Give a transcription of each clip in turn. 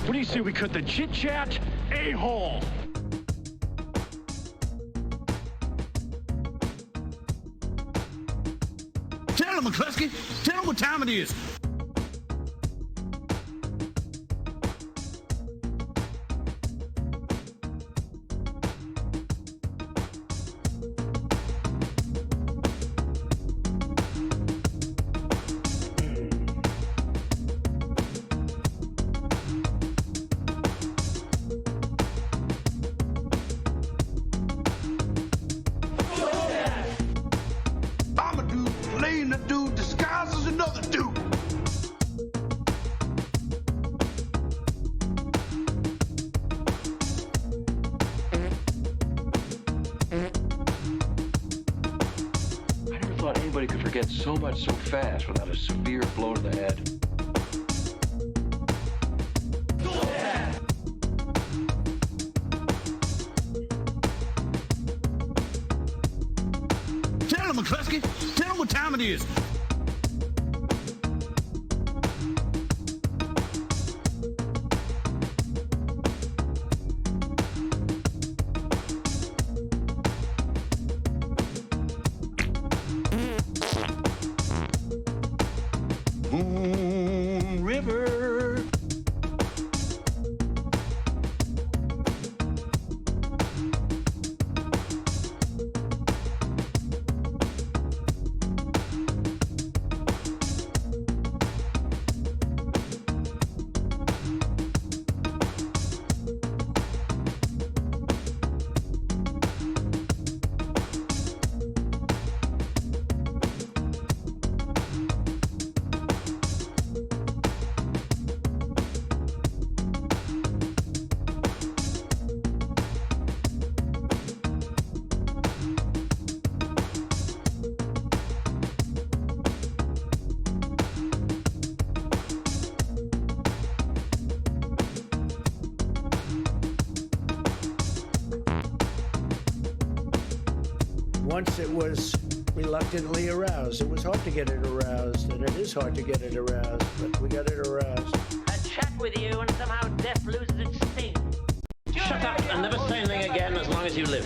What do you say we cut the chit-chat a-hole? Tell him, McCluskey. Tell him what time it is. I'm a dude playing a dude disguised as another dude. I never thought anybody could forget so much so fast without a severe blow to the head. Tell him, McCluskey. Tell him what time it is. Moon River. Once it was reluctantly aroused. It was hard to get it aroused, and it is hard to get it aroused, but we got it aroused. I chat with you and somehow death loses its sting. Shut up and never say anything again as long as you live.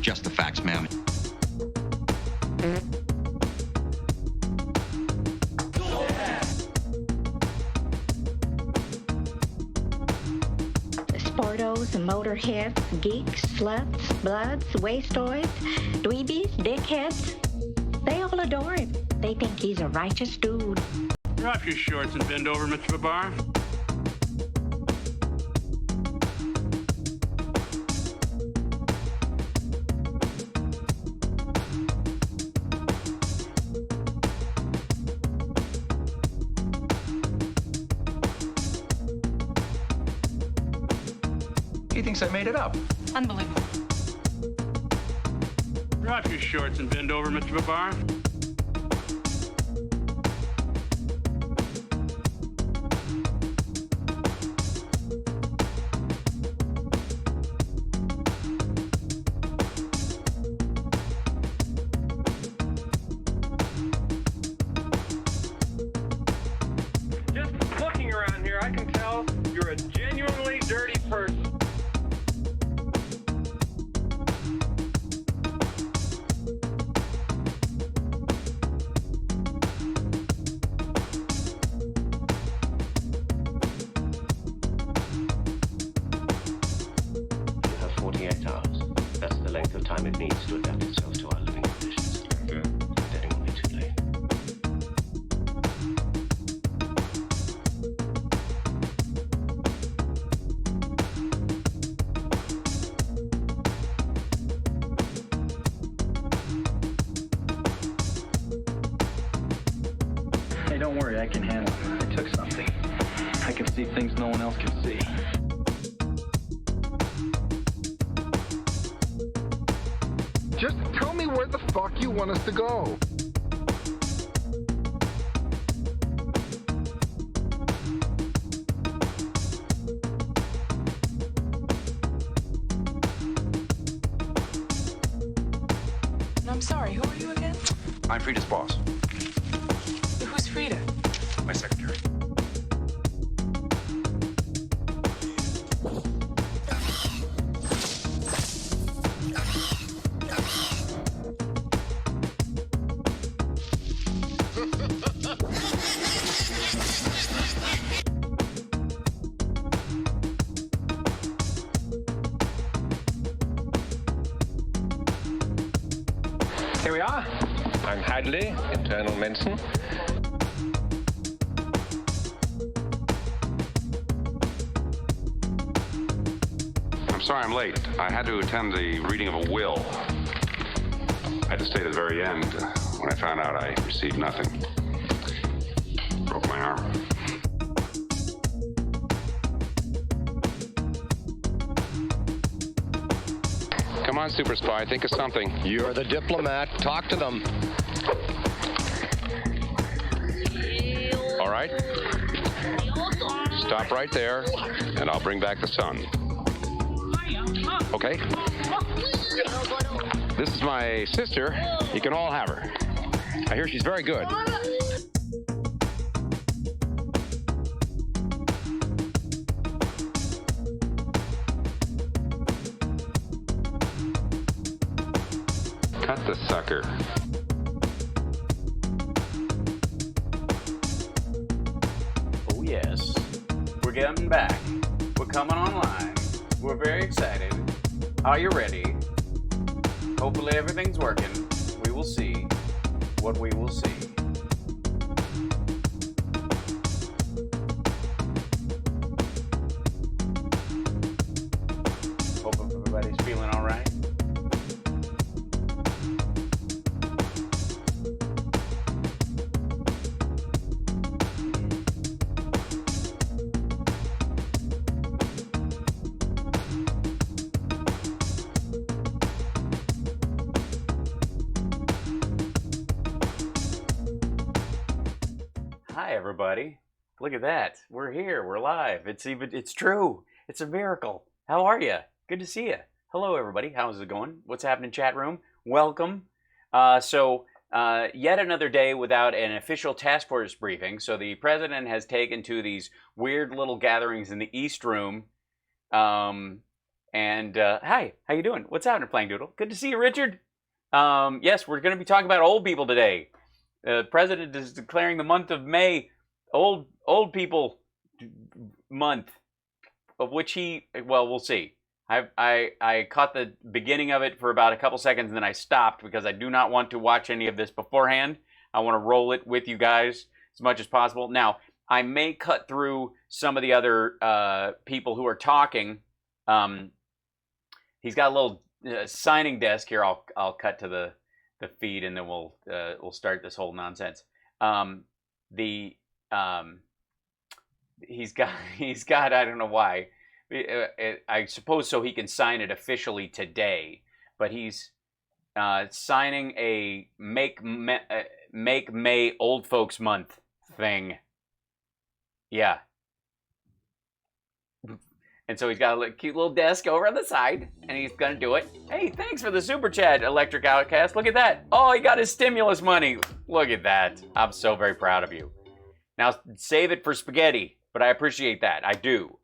Just the facts, ma'am. Sportos, motorheads, geeks, sluts, bloods, wastoids, dweebies, dickheads. They all adore him. They think he's a righteous dude. Drop your shorts and bend over, Mr. Babar. He thinks I made it up. Unbelievable. Drop your shorts and bend over, Mr. Babar. Just looking around here, I can tell you're a genuinely dirty person. You have 48 hours. That's the length of time it needs to adapt itself to our living conditions. Okay. Then it will be too late. Hey, don't worry, I can handle it. I took something. I can see things no one else can see. Just tell me where the fuck you want us to go. I'm sorry, who are you again? I'm Frida's boss. Who's Frida? My secretary. Hadley, internal medicine. I'm sorry I'm late. I had to attend the reading of a will. I had to stay to the very end. When I found out, I received nothing. Broke my arm. Come on, super spy, think of something. You're the diplomat. Talk to them. All right? Stop right there, and I'll bring back the sun. Okay? This is my sister. You can all have her. I hear she's very good. Cut the sucker. Oh yes, we're getting back. We're coming online. We're very excited. Are you ready? Hopefully everything's working. We will see what we will see. Hope everybody's feeling all right. Hi everybody. Look at that. We're here. We're live. It's true. It's a miracle. How are you? Good to see you. Hello everybody. How's it going? What's happening, chat room? Welcome. Yet another day without an official task force briefing. So the president has taken to these weird little gatherings in the East Room. Hi, how you doing? What's happening, Playing Doodle? Good to see you, Richard. Yes, we're going to be talking about old people today. The president is declaring the month of May old people month, of which we'll see. I caught the beginning of it for about a couple seconds and then I stopped because I do not want to watch any of this beforehand. I want to roll it with you guys as much as possible. Now, I may cut through some of the other people who are talking. He's got a little signing desk here. I'll cut to the feed and then we'll start this whole nonsense. He's got I don't know why. I suppose so he can sign it officially today, but he's signing a Make May Old Folks Month thing. Yeah. And so he's got a cute little desk over on the side, and he's gonna do it. Hey, thanks for the super chat, Electric Outcast. Look at that. Oh, he got his stimulus money. Look at that. I'm so very proud of you. Now, save it for spaghetti, but I appreciate that. I do.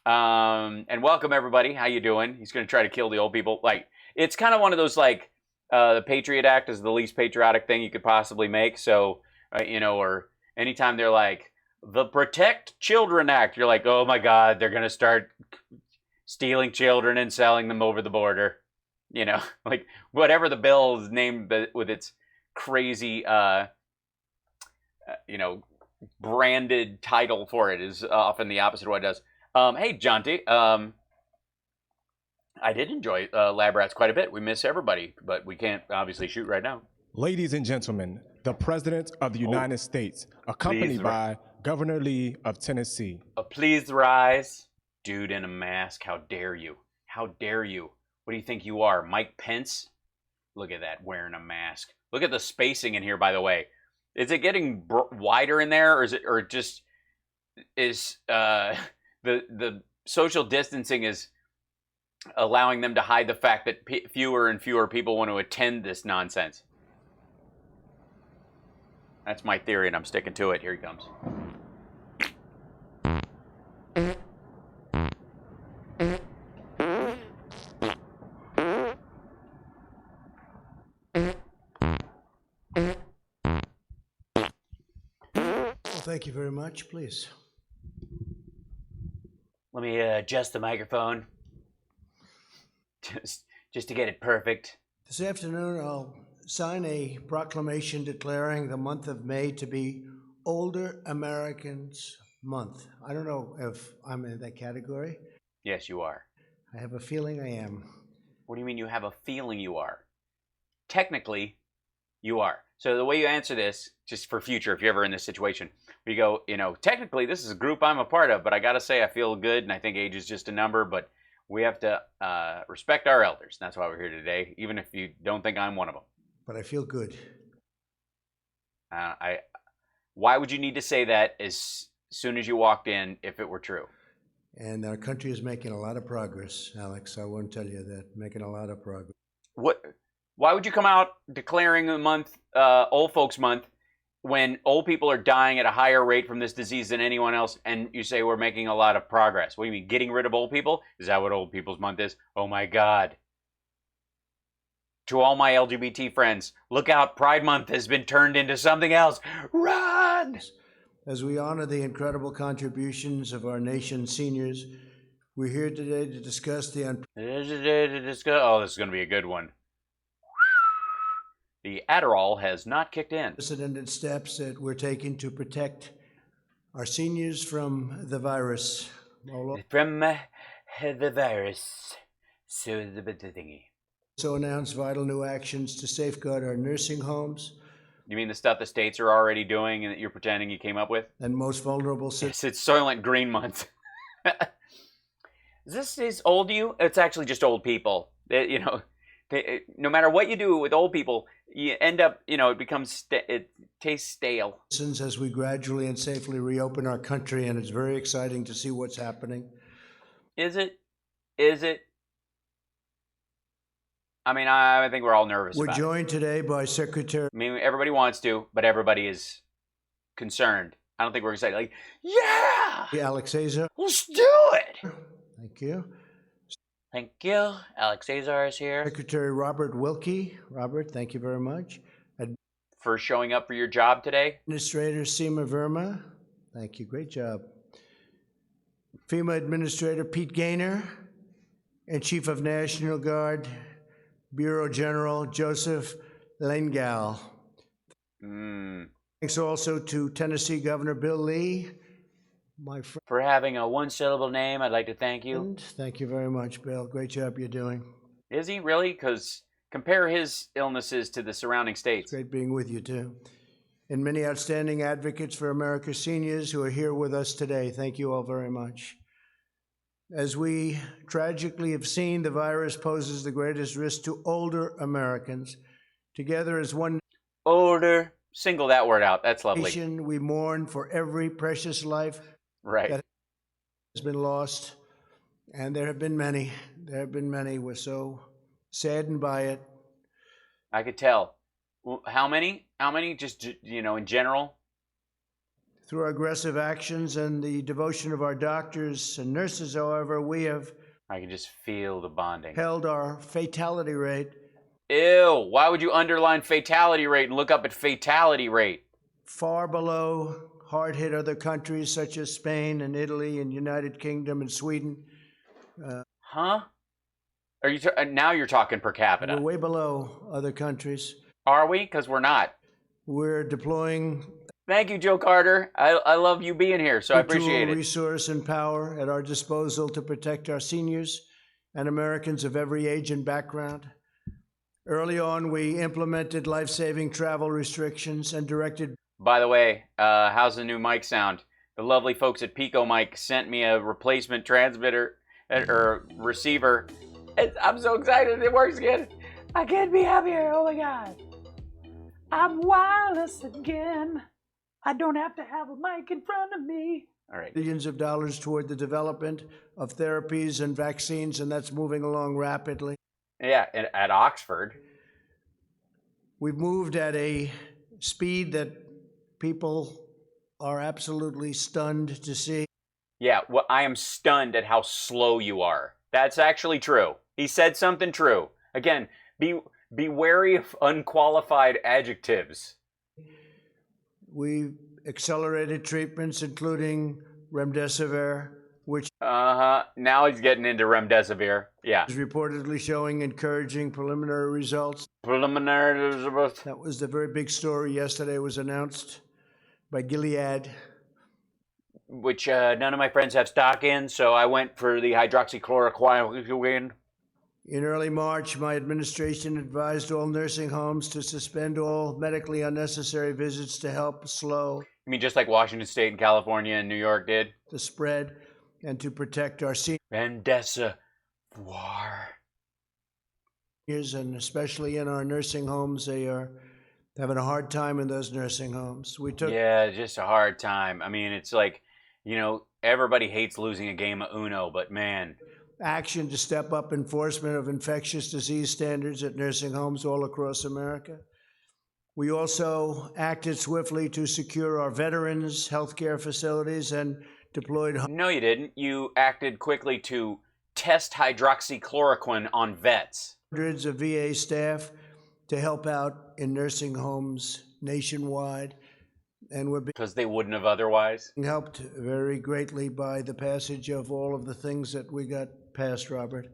And welcome, everybody. How you doing? He's gonna try to kill the old people. Like, it's kind of one of those, like, the Patriot Act is the least patriotic thing you could possibly make. So, or anytime they're like, the Protect Children Act, you're like, oh my God, they're gonna start stealing children and selling them over the border. Like whatever the bill is named with its crazy, branded title for it is often the opposite of what it does. Hey, Jonty, I did enjoy Lab Rats quite a bit. We miss everybody, but we can't obviously shoot right now. Ladies and gentlemen, the President of the United States, accompanied by Governor Lee of Tennessee. Please rise. Dude in a mask, how dare you? How dare you? What do you think you are, Mike Pence? Look at that, wearing a mask. Look at the spacing in here, by the way. Is it getting wider in there, or is the social distancing is allowing them to hide the fact that fewer and fewer people want to attend this nonsense? That's my theory, and I'm sticking to it. Here he comes. Thank you very much. Please. Let me adjust the microphone. Just to get it perfect. This afternoon, I'll sign a proclamation declaring the month of May to be Older Americans Month. I don't know if I'm in that category. Yes, you are. I have a feeling I am. What do you mean you have a feeling you are? Technically, you are. So the way you answer this, just for future, if you're ever in this situation, you go, technically this is a group I'm a part of, but I gotta say I feel good, and I think age is just a number, but we have to respect our elders. And that's why we're here today, even if you don't think I'm one of them. But I feel good. Why would you need to say that as soon as you walked in if it were true? And our country is making a lot of progress, Alex. I won't tell you that. Making a lot of progress. Why would you come out declaring the month, Old Folks Month, when old people are dying at a higher rate from this disease than anyone else, and you say we're making a lot of progress? What do you mean, getting rid of old people? Is that what Old People's Month is? Oh my God. To all my LGBT friends, look out, Pride Month has been turned into something else. Run! As we honor the incredible contributions of our nation's seniors, we're here today to discuss the Oh, this is going to be a good one. The Adderall has not kicked in. unprecedented steps that we're taking to protect our seniors from the virus. From the virus. So the thingy. So announced vital new actions to safeguard our nursing homes. You mean the stuff the states are already doing and that you're pretending you came up with? And most vulnerable citizens. It's Soylent Green Month. Is old you? It's actually just old people. No matter what you do with old people, you end up, it becomes, it tastes stale. As we gradually and safely reopen our country, and it's very exciting to see what's happening. Is it? I mean, I think we're all nervous about it. We're joined today by Secretary... I mean, everybody wants to, but everybody is concerned. I don't think we're excited. Like, yeah! Alex Azar. Let's do it! Thank you. Thank you. Alex Azar is here. Secretary Robert Wilkie. Robert, thank you very much. For showing up for your job today. Administrator Seema Verma. Thank you. Great job. FEMA Administrator Pete Gaynor. And Chief of National Guard Bureau General Joseph Lengal. Thanks also to Tennessee Governor Bill Lee, my friend. For having a one-syllable name, I'd like to thank you. Thank you very much, Bill. Great job you're doing. Is he really? Because compare his illnesses to the surrounding states. It's great being with you, too. And many outstanding advocates for America's seniors who are here with us today. Thank you all very much. As we tragically have seen, the virus poses the greatest risk to older Americans. Together as one older, single that word out. That's lovely. Nation, we mourn for every precious life that has been lost. And there have been many. There have been many. We're so saddened by it. I could tell. How many? How many? Just, in general? Through our aggressive actions and the devotion of our doctors and nurses, however, we have... I can just feel the bonding. ...held our fatality rate. Ew, why would you underline fatality rate and look up at fatality rate? Far below hard-hit other countries such as Spain and Italy and United Kingdom and Sweden. Huh? Are you now you're talking per capita? We're way below other countries. Are we? Because we're not. We're deploying... Thank you, Joe Carter. I love you being here, so I appreciate it. Resource and power at our disposal to protect our seniors and Americans of every age and background. Early on, we implemented life-saving travel restrictions and directed... By the way, how's the new mic sound? The lovely folks at Pico Mic sent me a replacement transmitter or receiver. I'm so excited it works again. I can't be happier. Oh my God. I'm wireless again. I don't have to have a mic in front of me. All right. Billions of dollars toward the development of therapies and vaccines, and that's moving along rapidly. Yeah, at Oxford. We've moved at a speed that people are absolutely stunned to see. Yeah, well, I am stunned at how slow you are. That's actually true. He said something true. Again, be wary of unqualified adjectives. We accelerated treatments, including remdesivir, which now he's getting into remdesivir. Yeah. is reportedly showing encouraging preliminary results. That was the very big story yesterday, was announced by Gilead. Which none of my friends have stock in, so I went for the hydroxychloroquine. In early March, my administration advised all nursing homes to suspend all medically unnecessary visits to help slow. You mean just like Washington State and California and New York did? The spread and to protect our seniors. Remdesivir. And especially in our nursing homes, they are having a hard time in those nursing homes. Yeah, just a hard time. I mean, it's like, everybody hates losing a game of Uno, but man. Action to step up enforcement of infectious disease standards at nursing homes all across America. We also acted swiftly to secure our veterans' healthcare facilities and deployed. No, you didn't. You acted quickly to test hydroxychloroquine on vets. Hundreds of VA staff to help out in nursing homes nationwide. And we're because they wouldn't have otherwise. Helped very greatly by the passage of all of the things that we got passed, Robert,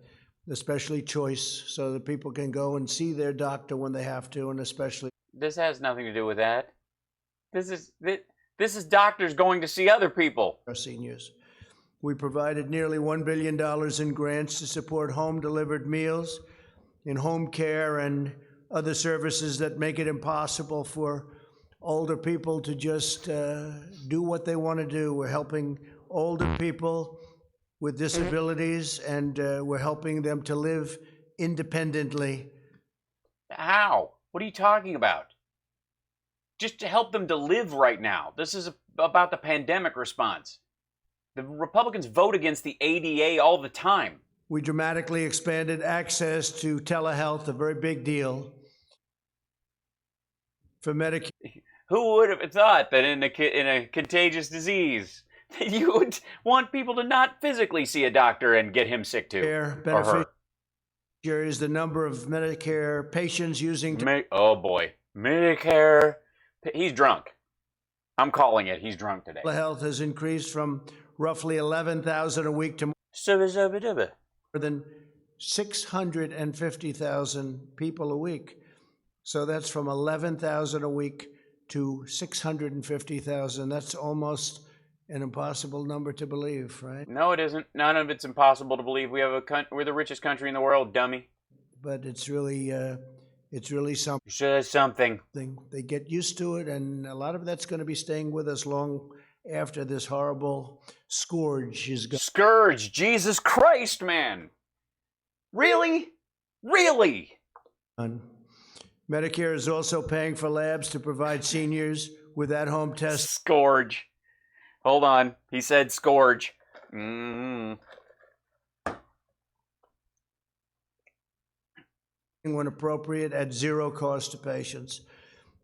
especially choice, so that people can go and see their doctor when they have to, and especially. This has nothing to do with that. This is doctors going to see other people. Our seniors. We provided nearly $1 billion in grants to support home-delivered meals, in home care, and other services that make it impossible for older people to just do what they want to do. We're helping older people with disabilities, and we're helping them to live independently. How? What are you talking about? Just to help them to live right now. This is about the pandemic response. The Republicans vote against the ADA all the time. We dramatically expanded access to telehealth, a very big deal, for Medicare. Who would have thought that in a contagious disease you would want people to not physically see a doctor and get him sick too? Beneficiaries, the number of Medicare patients using. Oh boy, Medicare. He's drunk. I'm calling it. He's drunk today. Telehealth has increased from roughly 11,000 a week to more than 650,000 people a week. So that's from 11,000 a week to 650,000. That's almost an impossible number to believe, right? No, it isn't. None of it's impossible to believe. We're the richest country in the world, dummy. But it's really something. Sure, something. They get used to it, and a lot of that's going to be staying with us long after this horrible scourge is gone. Scourge, Jesus Christ, man! Really? Medicare is also paying for labs to provide seniors with at-home tests. Scourge. Hold on. He said scourge. Mm-hmm. When appropriate, at zero cost to patients.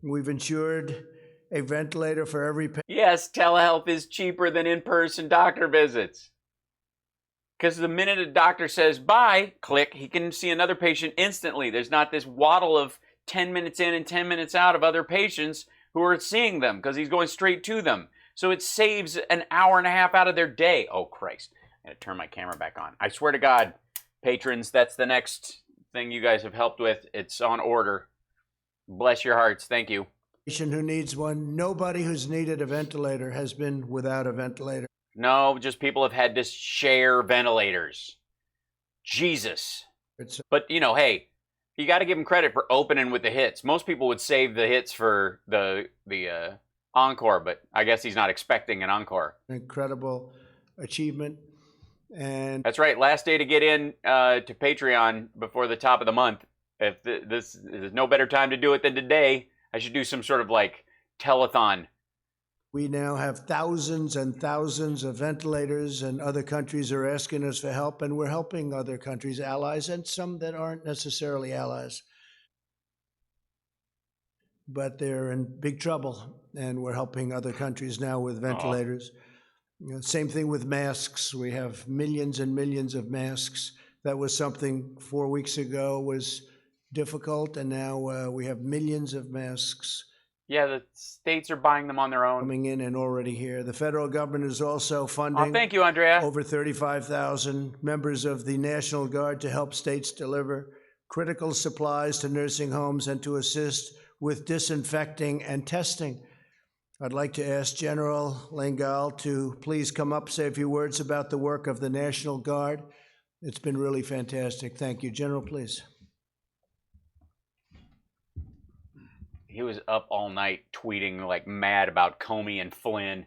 We've ensured a ventilator for every patient. Yes, telehealth is cheaper than in-person doctor visits. Because the minute a doctor says bye, click, he can see another patient instantly. There's not this waddle of 10 minutes in and 10 minutes out of other patients who are seeing them because he's going straight to them. So it saves an hour and a half out of their day. Oh, Christ. I'm going to turn my camera back on. I swear to God, patrons, that's the next thing you guys have helped with. It's on order. Bless your hearts. Thank you. Patient who needs one. Nobody who's needed a ventilator has been without a ventilator. No, just people have had to share ventilators. Jesus. But, hey, you got to give him credit for opening with the hits. Most people would save the hits for the encore, but I guess he's not expecting an encore. Incredible achievement. And that's right. Last day to get in to Patreon before the top of the month. If there's no better time to do it than today, I should do some sort of telethon. We now have thousands and thousands of ventilators, and other countries are asking us for help, and we're helping other countries, allies, and some that aren't necessarily allies. But they're in big trouble, and we're helping other countries now with ventilators. Same thing with masks. We have millions and millions of masks. That was something 4 weeks ago was difficult, and now we have millions of masks. Yeah, the states are buying them on their own. Coming in and already here. The federal government is also funding thank you, Andrea. over 35,000 members of the National Guard to help states deliver critical supplies to nursing homes and to assist with disinfecting and testing. I'd like to ask General Lengal to please come up, say a few words about the work of the National Guard. It's been really fantastic. Thank you. General, please. He was up all night tweeting like mad about Comey and Flynn.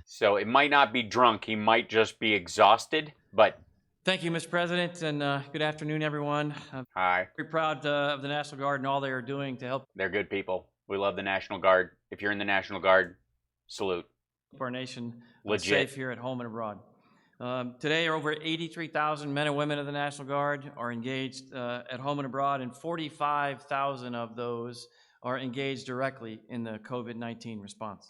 So it might not be drunk. He might just be exhausted, but... Thank you, Mr. President, and good afternoon, everyone. Hi. Very proud of the National Guard and all they are doing to help. They're good people. We love the National Guard. If you're in the National Guard, salute. Our nation Legit. Safe here at home and abroad. Today, over 83,000 men and women of the National Guard are engaged at home and abroad, and 45,000 of those are engaged directly in the COVID-19 response.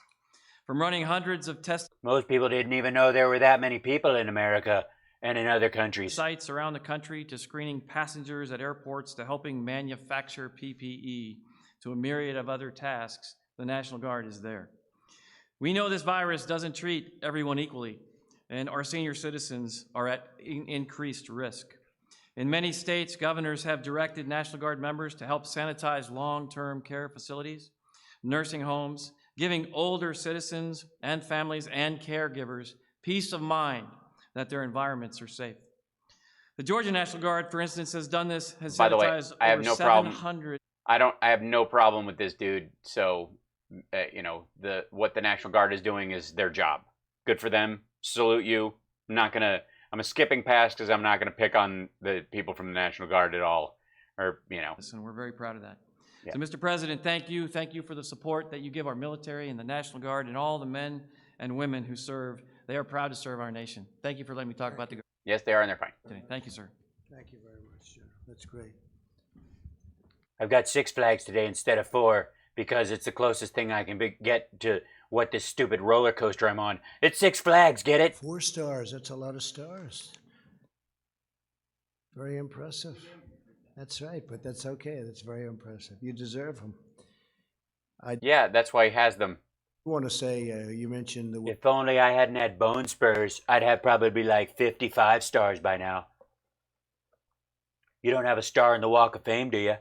From running hundreds of test Most people didn't even know there were that many people in America and in other countries. Sites around the country, to screening passengers at airports, to helping manufacture PPE, to a myriad of other tasks, the National Guard is there. We know this virus doesn't treat everyone equally, and our senior citizens are at increased risk. In many states, governors have directed National Guard members to help sanitize long-term care facilities, nursing homes, giving older citizens and families and caregivers peace of mind that their environments are safe. The Georgia National Guard, for instance, has done this, has By the way, sanitized I have over no 700. problem. I have no problem with this dude. So, you know, what the National Guard is doing is their job. Good for them. Salute you. I'm skipping past because I'm not gonna pick on the people from the National Guard at all, or you know. And we're very proud of that. Yeah. So, Mr. President, thank you. Thank you for the support that you give our military and the National Guard and all the men and women who serve. They are proud to serve our nation. Thank you for letting me talk about the Guard. Yes, they are, and they're fine. Today. Thank you, sir. Thank you very much, General. That's great. I've got 6 flags today instead of 4 because it's the closest thing I can get to what this stupid roller coaster I'm on. It's 6 flags, get it? 4 stars. That's a lot of stars. Very impressive. That's right, but that's okay. That's very impressive. You deserve them. Yeah, that's why he has them. I want to say, you mentioned the... If only I hadn't had bone spurs, I'd have probably like 55 stars by now. You don't have a star in the Walk of Fame, do you?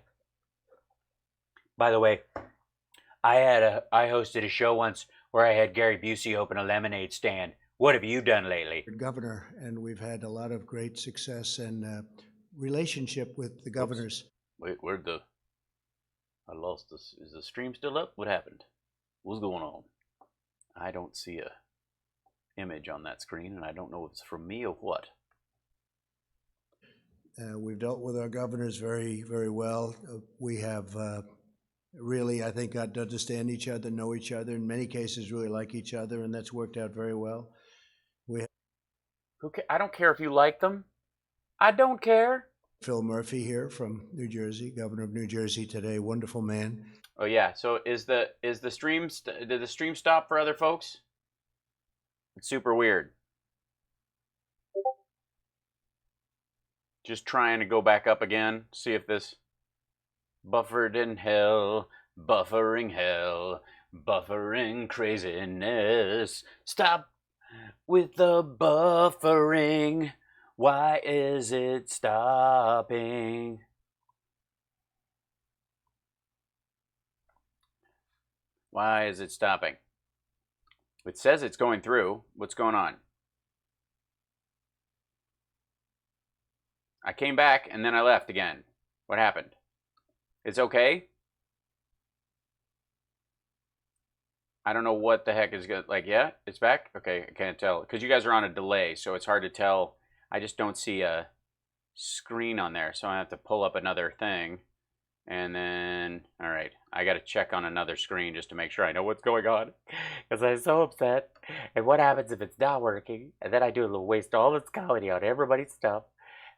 By the way, I hosted a show once where I had Gary Busey open a lemonade stand. What have you done lately? Governor, and we've had a lot of great success and relationship with the governors. Wait, where'd the... I lost this. Is the stream still up? What happened? What's going on? I don't see a image on that screen, and I don't know if it's from me or what. We've dealt with our governors very, very well. We have really, I think, got to understand each other, know each other, in many cases really like each other, and that's worked out very well. I don't care if you like them. I don't care. Phil Murphy here from New Jersey, governor of New Jersey today, wonderful man. Oh yeah, so did the stream stop for other folks? It's super weird. Just trying to go back up again, see if this buffered in hell, buffering hell, buffering craziness. Stop with the buffering. Why is it stopping? Why is it stopping? It says it's going through. What's going on? I came back and then I left again. What happened? It's okay? I don't know what the heck is good. Like, yeah, it's back? Okay, I can't tell. Because you guys are on a delay, so it's hard to tell. I just don't see a screen on there, so I have to pull up another thing. And then, all right, I got to check on another screen just to make sure I know what's going on. Because I'm so upset. And what happens if it's not working? And then I do a little waste all this quality on everybody's stuff.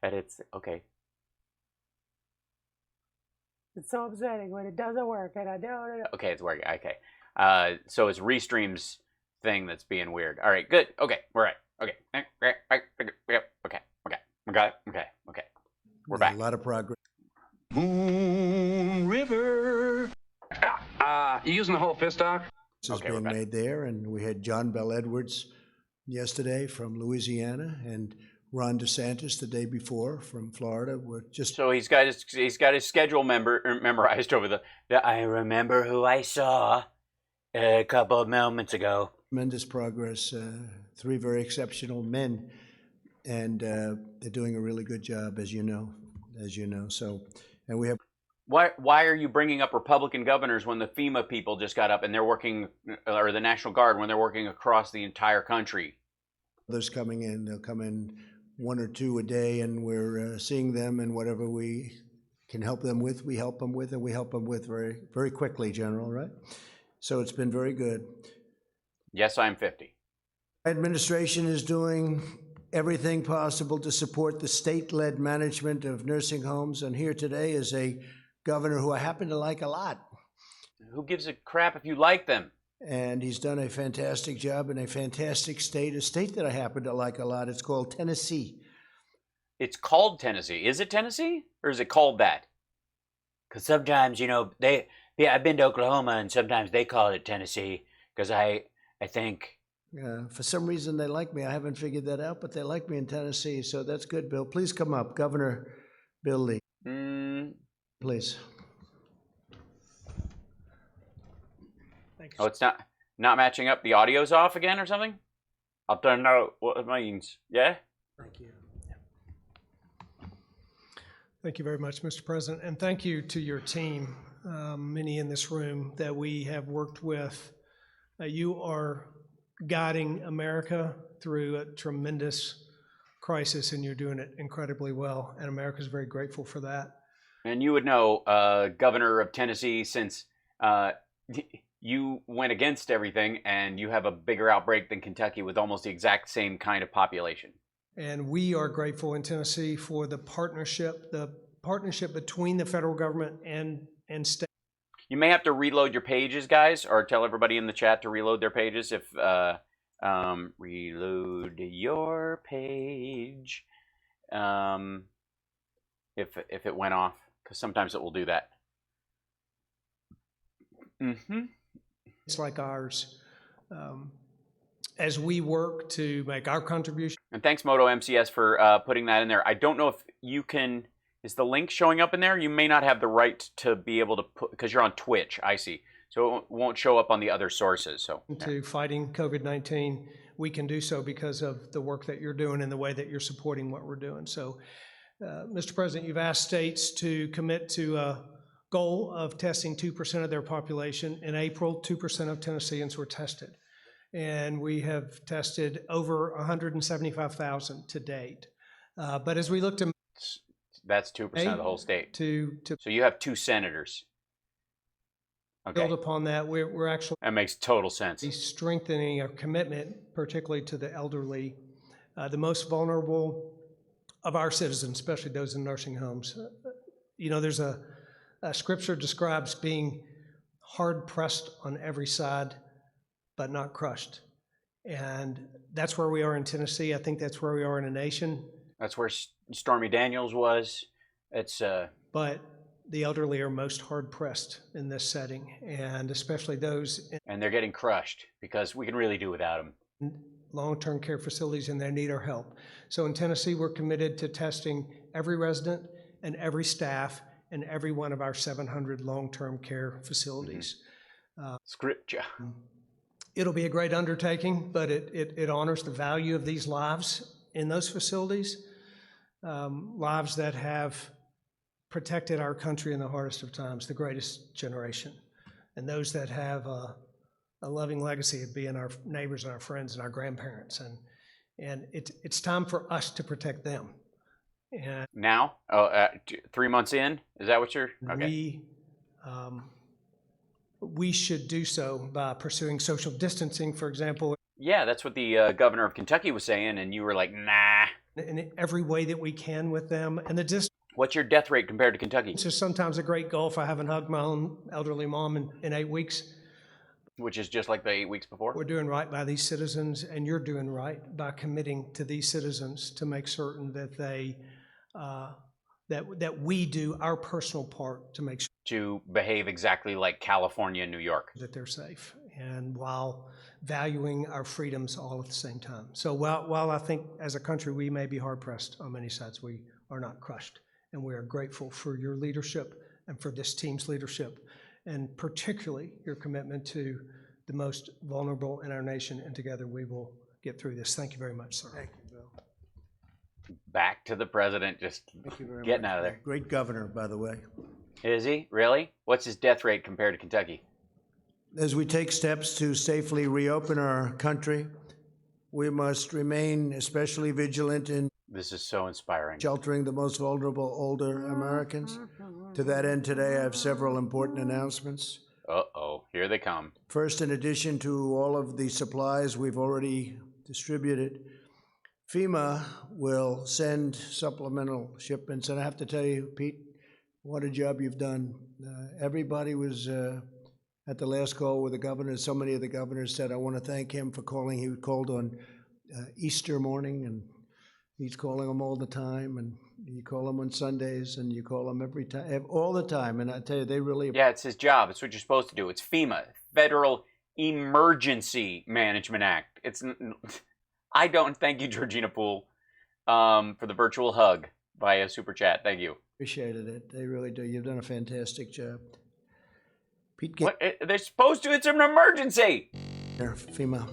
And it's, okay. It's so upsetting when it doesn't work and I don't. Okay, it's working. Okay. So it's Restream's thing that's being weird. All right, good. Okay, we're right. Okay. Okay. We're back. A lot of progress. Moon River. You using the whole fist, Doc? This is being made there, and we had John Bell Edwards yesterday from Louisiana, and Ron DeSantis the day before from Florida. We're just so he's got his schedule memorized over the I remember who I saw a couple of moments ago. Tremendous progress. 3 very exceptional men, and they're doing a really good job, as you know. So, and we have. Why are you bringing up Republican governors when the FEMA people just got up and they're working, or the National Guard when they're working across the entire country? Others coming in, they'll come in 1 or 2 a day, and we're seeing them, and whatever we can help them with, we help them with, and we help them with very, very quickly, General, right? So it's been very good. Yes, I'm 50. Administration is doing everything possible to support the state-led management of nursing homes, and here today is a governor who I happen to like a lot. Who gives a crap if you like them? And he's done a fantastic job in a fantastic state, a state that I happen to like a lot. It's called Tennessee. It's called Tennessee. Is it Tennessee, or is it called that? Because sometimes, you know, I've been to Oklahoma, and sometimes they call it Tennessee, because I think... for some reason they like me. I haven't figured that out, but they like me in Tennessee, so that's good, Bill. Please come up, Governor Bill Lee. Please. Oh, it's not matching up. The audio's off again or something? I don't know what it means. Yeah? Thank you. Thank you very much, Mr. President, and thank you to your team, many in this room that we have worked with. You are guiding America through a tremendous crisis, and you're doing it incredibly well, and America's very grateful for that. And you would know, Governor of Tennessee, since you went against everything and you have a bigger outbreak than Kentucky with almost the exact same kind of population. And we are grateful in Tennessee for the partnership between the federal government and state. You may have to reload your pages, guys, or tell everybody in the chat to reload their pages. If reload your page, if it went off, because sometimes it will do that. It's like ours. As we work to make our contribution. And thanks, Moto MCS, for putting that in there. I don't know if you can. Is the link showing up in there? You may not have the right to be able to put, because you're on Twitch, I see. So it won't show up on the other sources. So to fighting COVID-19, we can do so because of the work that you're doing and the way that you're supporting what we're doing. So, Mr. President, you've asked states to commit to a goal of testing 2% of their population. In April, 2% of Tennesseans were tested. And we have tested over 175,000 to date. But as we look to... That's 2% of the whole state. So you have 2 senators. Okay. Build upon that, we're actually... That makes total sense. Strengthening our commitment, particularly to the elderly, the most vulnerable of our citizens, especially those in nursing homes. You know, there's a scripture describes being hard-pressed on every side, but not crushed. And that's where we are in Tennessee. I think that's where we are in a nation. That's where Stormy Daniels was. It's But the elderly are most hard-pressed in this setting, and especially those... And they're getting crushed because we can really do without them. Long-term care facilities, and they need our help. So in Tennessee, we're committed to testing every resident and every staff in every one of our 700 long-term care facilities. Scripture. It'll be a great undertaking, but it honors the value of these lives in those facilities, lives that have protected our country in the hardest of times, the greatest generation, and those that have a loving legacy of being our neighbors and our friends and our grandparents. And it's time for us to protect them. And now, 3 months in, is that what you're? Okay. We should do so by pursuing social distancing, for example. Yeah, that's what the governor of Kentucky was saying, and you were like, nah. In every way that we can with them, and the distance. What's your death rate compared to Kentucky? It's just sometimes a great goal if I haven't hugged my own elderly mom in 8 weeks. Which is just like the 8 weeks before? We're doing right by these citizens, and you're doing right by committing to these citizens to make certain that they, that we do our personal part to make sure. to behave exactly like California and New York. That they're safe, and while valuing our freedoms all at the same time. So while I think as a country we may be hard-pressed on many sides, we are not crushed. And we are grateful for your leadership and for this team's leadership, and particularly your commitment to the most vulnerable in our nation, and together we will get through this. Thank you very much, sir. Thank you, Bill. Back to the president, just getting out of there. Great governor, by the way. Is he? Really? What's his death rate compared to Kentucky? As we take steps to safely reopen our country, we must remain especially vigilant in this is so inspiring. Sheltering the most vulnerable older Americans. To that end, today I have several important announcements. Uh-oh, here they come. First, in addition to all of the supplies we've already distributed, FEMA will send supplemental shipments. And I have to tell you, Pete, what a job you've done. Everybody was at the last call with the governor. So many of the governors said, I want to thank him for calling. He called on Easter morning, and he's calling them all the time. And you call them on Sundays, and you call them every time, all the time. And I tell you, they really... Yeah, it's his job. It's what you're supposed to do. It's FEMA, Federal Emergency Management Act. I don't thank you, Georgina Poole, for the virtual hug via Super Chat. Thank you. Appreciated it. They really do. You've done a fantastic job. Pete, what? They're supposed to. It's an emergency. FEMA.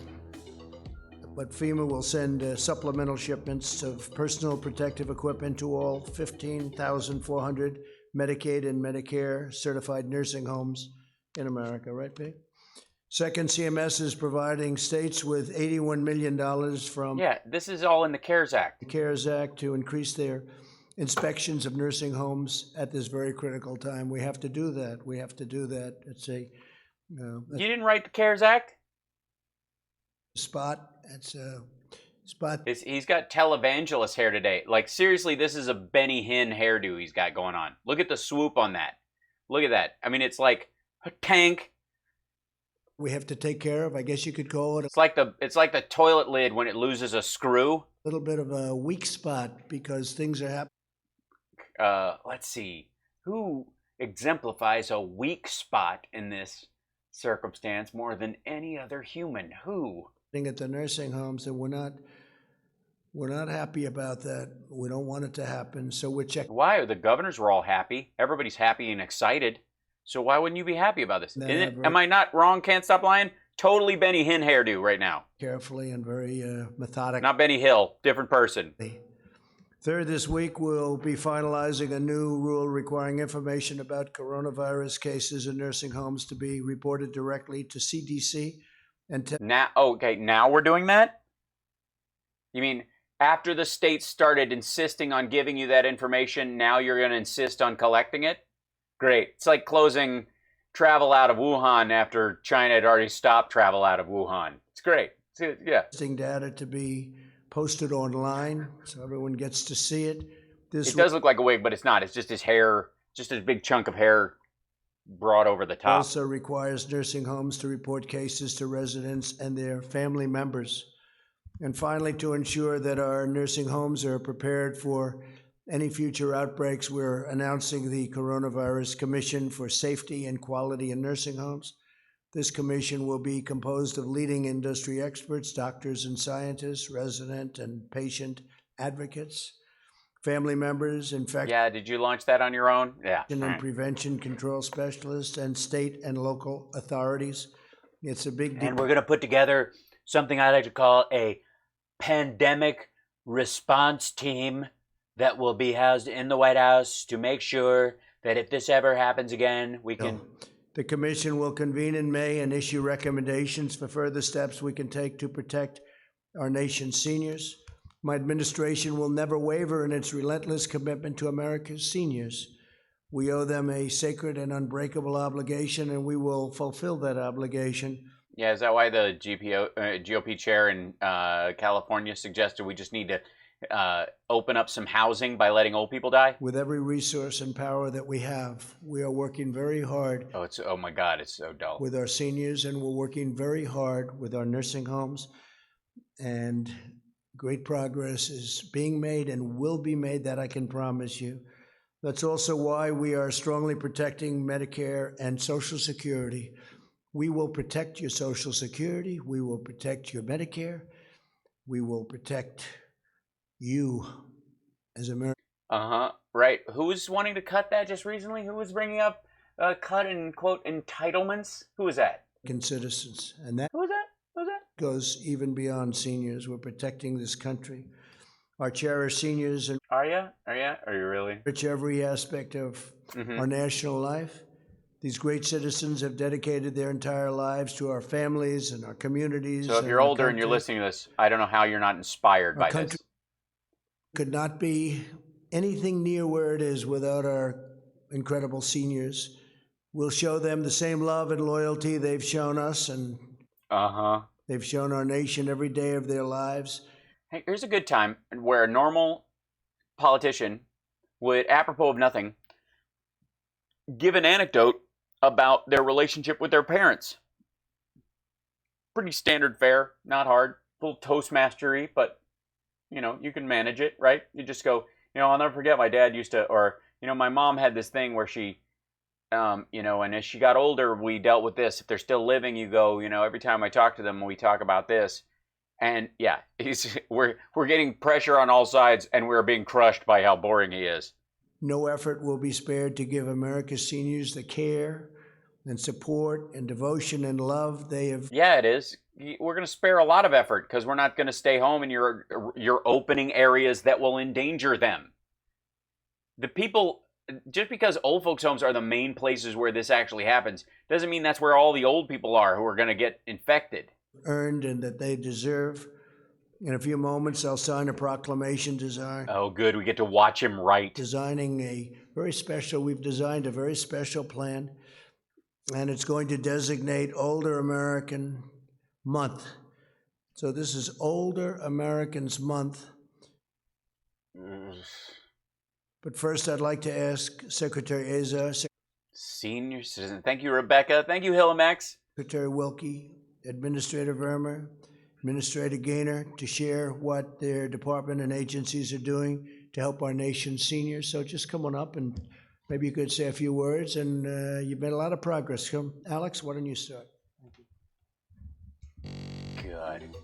But FEMA will send supplemental shipments of personal protective equipment to all 15,400 Medicaid and Medicare certified nursing homes in America, right, Pete? Second, CMS is providing states with $81 million from... Yeah, this is all in the CARES Act. The CARES Act to increase their inspections of nursing homes at this very critical time. We have to do that. We have to do that. It's a... you didn't write the CARES Act? Spot. It's a spot. He's got televangelist hair today. Like, seriously, this is a Benny Hinn hairdo he's got going on. Look at the swoop on that. Look at that. I mean, it's like a tank. We have to take care of, I guess you could call it. It's like the toilet lid when it loses a screw. A little bit of a weak spot because things are happening. Let's see. Who exemplifies a weak spot in this circumstance more than any other human? Who? At the nursing homes, and we're not happy about that. We don't want it to happen, so we're checking. Why? The governors were all happy. Everybody's happy and excited. So why wouldn't you be happy about this? Am I not wrong? Can't stop lying. Totally Benny Hinn hairdo right now. Carefully and very methodical. Not Benny Hill, different person. Third, this week we'll be finalizing a new rule requiring information about coronavirus cases in nursing homes to be reported directly to CDC. Now we're doing that? You mean after the states started insisting on giving you that information, now you're going to insist on collecting it? Great. It's like closing travel out of Wuhan after China had already stopped travel out of Wuhan. It's great. Yeah. Data to be posted online so everyone gets to see it. It does look like a wig, but it's not. It's just his hair, just a big chunk of hair brought over the top. Also requires nursing homes to report cases to residents and their family members. And finally, to ensure that our nursing homes are prepared for any future outbreaks, we're announcing the Coronavirus Commission for Safety and Quality in Nursing Homes. This commission will be composed of leading industry experts, doctors and scientists, resident and patient advocates, family members, infection. Yeah, did you launch that on your own? Yeah. And prevention control specialists and state and local authorities. It's a big deal. And we're going to put together something I like to call a pandemic response team that will be housed in the White House to make sure that if this ever happens again, we can... The commission will convene in May and issue recommendations for further steps we can take to protect our nation's seniors. My administration will never waver in its relentless commitment to America's seniors. We owe them a sacred and unbreakable obligation, and we will fulfill that obligation. Yeah, is that why the GOP chair in California suggested we just need to open up some housing by letting old people die? With every resource and power that we have, we are working very hard. Oh my God, it's so dull. With our seniors, and we're working very hard with our nursing homes. And great progress is being made and will be made, that I can promise you. That's also why we are strongly protecting Medicare and Social Security. We will protect your Social Security. We will protect your Medicare. We will protect you as Americans. Right. Who's wanting to cut that just recently? Who was bringing up cut in quote entitlements? Who was that? Citizens, and that Who was that? Who was that? goes even beyond seniors. We're protecting this country, our cherished seniors, and Are you? Are you really? rich every aspect of our national life. These great citizens have dedicated their entire lives to our families and our communities. So if you're older and you're listening to this, I don't know how you're not inspired by this. Could not be anything near where it is without our incredible seniors. We'll show them the same love and loyalty they've shown us, and they've shown our nation every day of their lives. Hey, here's a good time where a normal politician would, apropos of nothing, give an anecdote about their relationship with their parents. Pretty standard fare, not hard. A little Toastmastery, but, you know, you can manage it, right? You just go, you know, I'll never forget my dad used to, or, you know, my mom had this thing where she, you know, and as she got older, we dealt with this. If they're still living, you go, you know, every time I talk to them, we talk about this. And yeah, we're getting pressure on all sides, and we're being crushed by how boring he is. No effort will be spared to give America's seniors the care and support and devotion and love they have. Yeah, it is. We're going to spare a lot of effort because we're not going to stay home in your opening areas that will endanger them. The people, just because old folks' homes are the main places where this actually happens, doesn't mean that's where all the old people are who are going to get infected. Earned and that they deserve. In a few moments, I'll sign a proclamation design. Oh, good. We get to watch him write. We've designed a very special plan, and it's going to designate Older American Month. So this is Older Americans Month. But first, I'd like to ask Secretary Azar. Senior citizen. Thank you, Rebecca. Thank you, Hillamax. Secretary Wilkie, Administrator Vermer, Administrator Gaynor, to share what their department and agencies are doing to help our nation's seniors. So just come on up and maybe you could say a few words, and you've made a lot of progress. Come, Alex, why don't you start? Good.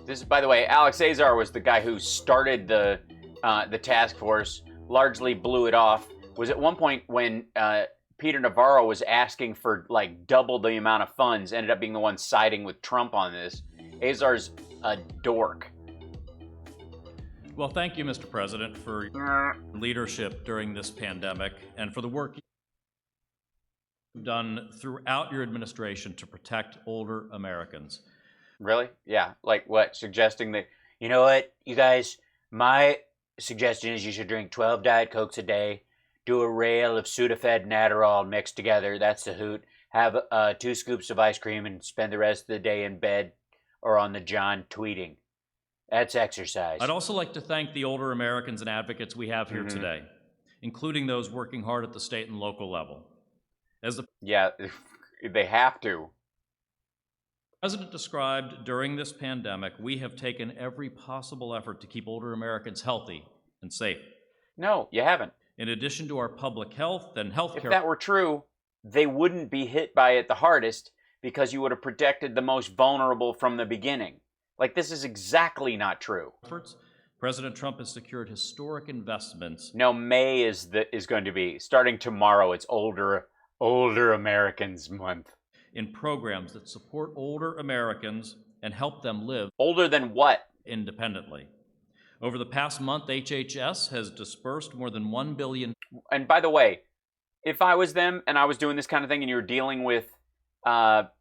This is, by the way, Alex Azar was the guy who started the task force, largely blew it off. Was at one point when Peter Navarro was asking for like double the amount of funds, ended up being the one siding with Trump on this. Azar's a dork. Well, thank you, Mr. President, for your leadership during this pandemic and for the work you've done throughout your administration to protect older Americans. Really? Yeah. Like what? Suggesting that, you know what, you guys, my suggestion is you should drink 12 Diet Cokes a day, do a rail of Sudafed and Adderall mixed together. That's the hoot. Have 2 scoops of ice cream and spend the rest of the day in bed or on the John tweeting. That's exercise. I'd also like to thank the older Americans and advocates we have here today, including those working hard at the state and local level. Yeah, they have to. The President described during this pandemic, we have taken every possible effort to keep older Americans healthy and safe. No, you haven't. In addition to our public health and health care. If that were true, they wouldn't be hit by it the hardest because you would have protected the most vulnerable from the beginning. Like, this is exactly not true. President Trump has secured historic investments. No, May is going to be, starting tomorrow, it's Older Americans Month. In programs that support older Americans and help them live. Older than what? Independently. Over the past month, HHS has dispersed more than $1 billion. And by the way, if I was them and I was doing this kind of thing and you were dealing with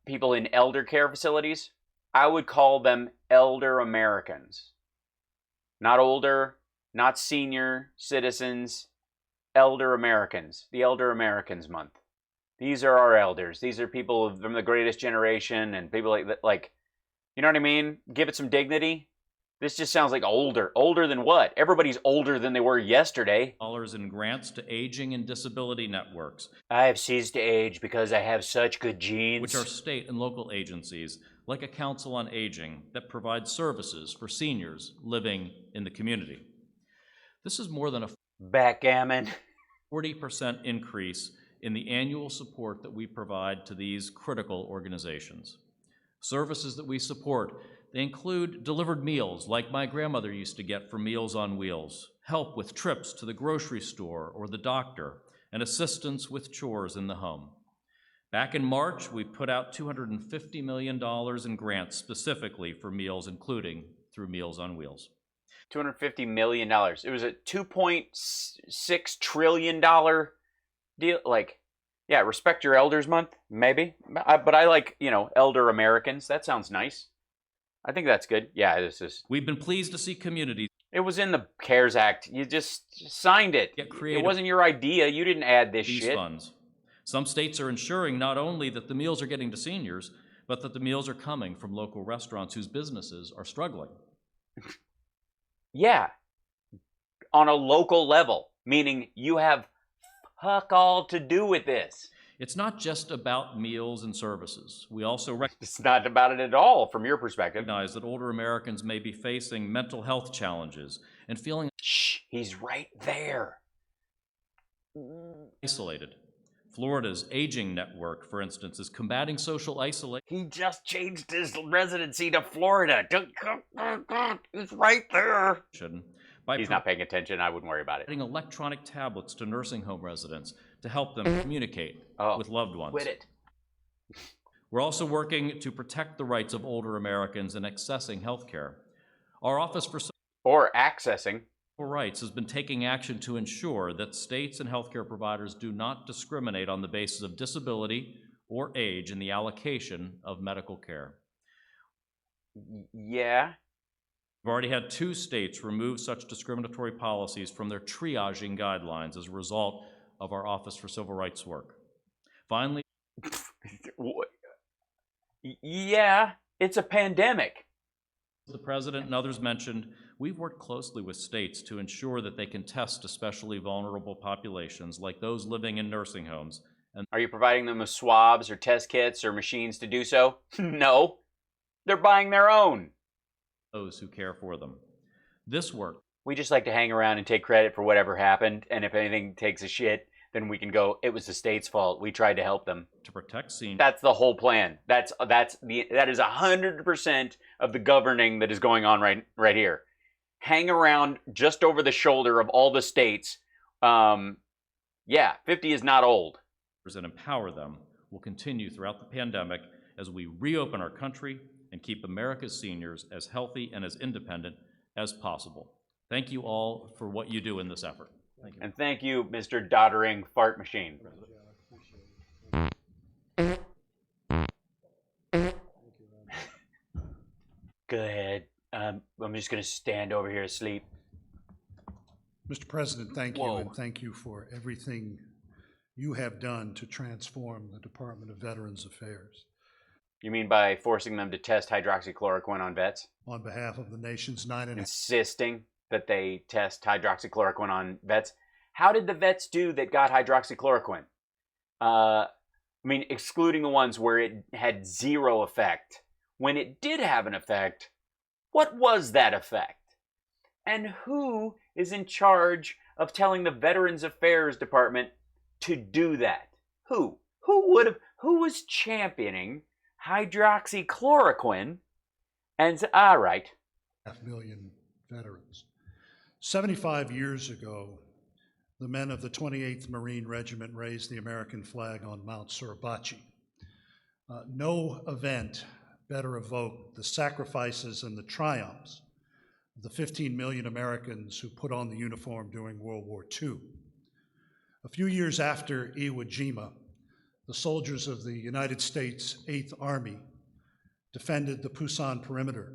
people in elder care facilities, I would call them elder Americans. Not older, not senior citizens, elder Americans. The Elder Americans Month. These are our elders. These are people from the greatest generation and people like that. Like, you know what I mean? Give it some dignity. This just sounds like older. Older than what? Everybody's older than they were yesterday. Dollars in grants to aging and disability networks. I have ceased to age because I have such good genes. Which are state and local agencies, like a Council on Aging, that provides services for seniors living in the community. This is more than a... Backgammon. 40% increase in the annual support that we provide to these critical organizations. Services that we support, they include delivered meals like my grandmother used to get for Meals on Wheels, help with trips to the grocery store or the doctor, and assistance with chores in the home. Back in March, we put out $250 million in grants specifically for meals, including through Meals on Wheels. $250 million. It was a $2.6 trillion deal. Like, yeah, Respect Your Elders Month, maybe. But I like, elder Americans. That sounds nice. I think that's good. Yeah, this is. We've been pleased to see communities. It was in the CARES Act. You just signed it. It wasn't your idea. You didn't add this shit. Funds. Some states are ensuring not only that the meals are getting to seniors, but that the meals are coming from local restaurants whose businesses are struggling. Yeah. On a local level, meaning you have fuck all to do with this. It's not just about meals and services. We also It's not about it at all from your perspective. Recognize that older Americans may be facing mental health challenges and feeling he's right there. Isolated. Florida's aging network, for instance, is combating social isolation. He just changed his residency to Florida. He's right there. He's not paying attention. I wouldn't worry about it. Electronic tablets to nursing home residents to help them communicate with loved ones. Quit it. We're also working to protect the rights of older Americans in accessing health care. Our Office for Accessing Rights has been taking action to ensure that states and healthcare providers do not discriminate on the basis of disability or age in the allocation of medical care. Yeah. We've already had 2 states remove such discriminatory policies from their triaging guidelines as a result of our Office for Civil Rights work. Finally, yeah, it's a pandemic. The President and others mentioned, we've worked closely with states to ensure that they can test especially vulnerable populations like those living in nursing homes. And are you providing them with swabs or test kits or machines to do so? No, they're buying their own. Those who care for them. This work. We just like to hang around and take credit for whatever happened, and if anything takes a shit, then we can go, it was the state's fault. We tried to help them. To protect seniors. That's the whole plan. That is 100% of the governing that is going on right here. Hang around just over the shoulder of all the states. Yeah, 50 is not old. And empower them will continue throughout the pandemic as we reopen our country and keep America's seniors as healthy and as independent as possible. Thank you all for what you do in this effort. Thank you. And thank you, Mr. Doddering Fart Machine. Go ahead. I'm just going to stand over here asleep. Mr. President, thank you, and thank you for everything you have done to transform the Department of Veterans Affairs. You mean by forcing them to test hydroxychloroquine on vets? On behalf of the nation's 9.5... Insisting that they test hydroxychloroquine on vets. How did the vets do that got hydroxychloroquine? I mean, excluding the ones where it had zero effect. When it did have an effect, what was that effect? And who is in charge of telling the Veterans Affairs Department to do that? Who? Who was championing hydroxychloroquine? And all right. 500,000 veterans. 75 years ago, the men of the 28th Marine Regiment raised the American flag on Mount Suribachi. No event better evoked the sacrifices and the triumphs of the 15 million Americans who put on the uniform during World War II. A few years after Iwo Jima, the soldiers of the United States 8th Army defended the Pusan perimeter,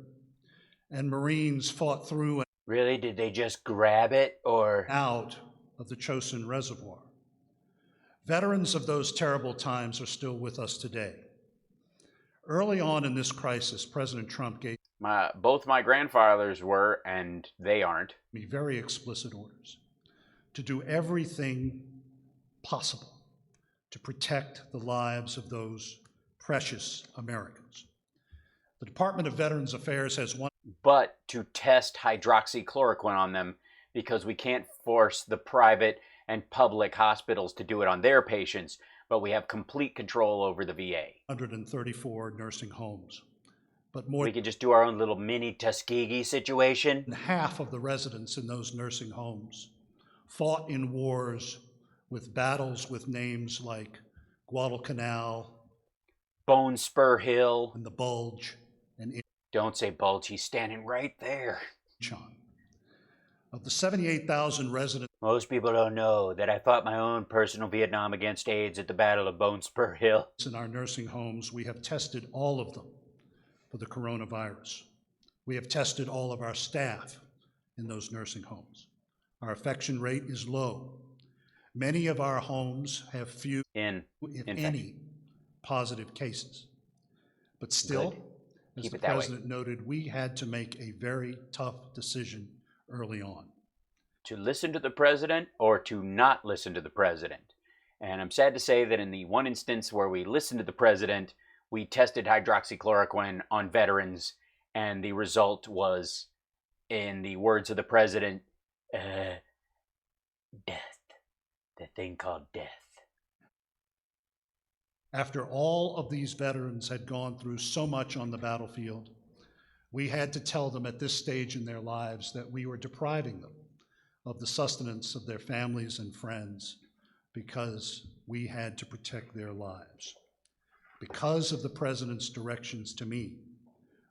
and Marines fought through. Really? Did they just grab it, or? Out of the Chosin Reservoir. Veterans of those terrible times are still with us today. Early on in this crisis, President Trump gave both my grandfathers were, and they aren't. Me very explicit orders to do everything possible to protect the lives of those precious Americans. The Department of Veterans Affairs has one. But to test hydroxychloroquine on them, because we can't force the private and public hospitals to do it on their patients, but we have complete control over the VA. 134 nursing homes. But We could just do our own little mini Tuskegee situation. than half of the residents in those nursing homes fought in wars with battles with names like Guadalcanal, Bone Spur Hill, and the Bulge, and don't say Bulge, he's standing right there. Inchon. Of the 78,000 residents, most people don't know that I fought my own personal Vietnam against AIDS at the Battle of Bone Spur Hill. In our nursing homes, we have tested all of them for the coronavirus. We have tested all of our staff in those nursing homes. Our infection rate is low. Many of our homes have few, if any, positive cases. But still, as the president noted, we had to make a very tough decision early on. To listen to the president or to not listen to the president. And I'm sad to say that in the one instance where we listened to the president, we tested hydroxychloroquine on veterans, and the result was, in the words of the president, death. The thing called death. After all of these veterans had gone through so much on the battlefield, we had to tell them at this stage in their lives that we were depriving them of the sustenance of their families and friends because we had to protect their lives. Because of the president's directions to me,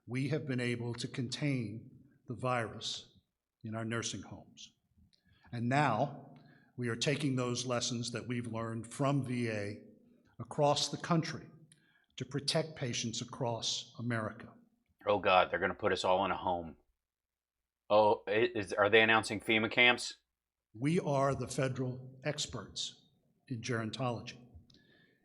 we have been able to contain the virus in our nursing homes. And now we are taking those lessons that we've learned from VA across the country to protect patients across America. Oh God, they're going to put us all in a home. Oh, are they announcing FEMA camps? We are the federal experts in gerontology.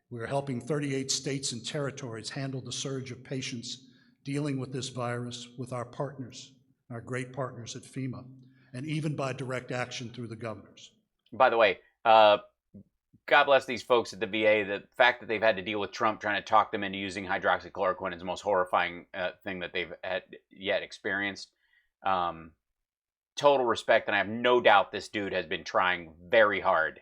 We are helping 38 states and territories handle the surge of patients dealing with this virus with our partners, our great partners at FEMA, and even by direct action through the governors. By the way, God bless these folks at the VA. The fact that they've had to deal with Trump trying to talk them into using hydroxychloroquine is the most horrifying thing that they've yet experienced. Total respect, and I have no doubt this dude has been trying very hard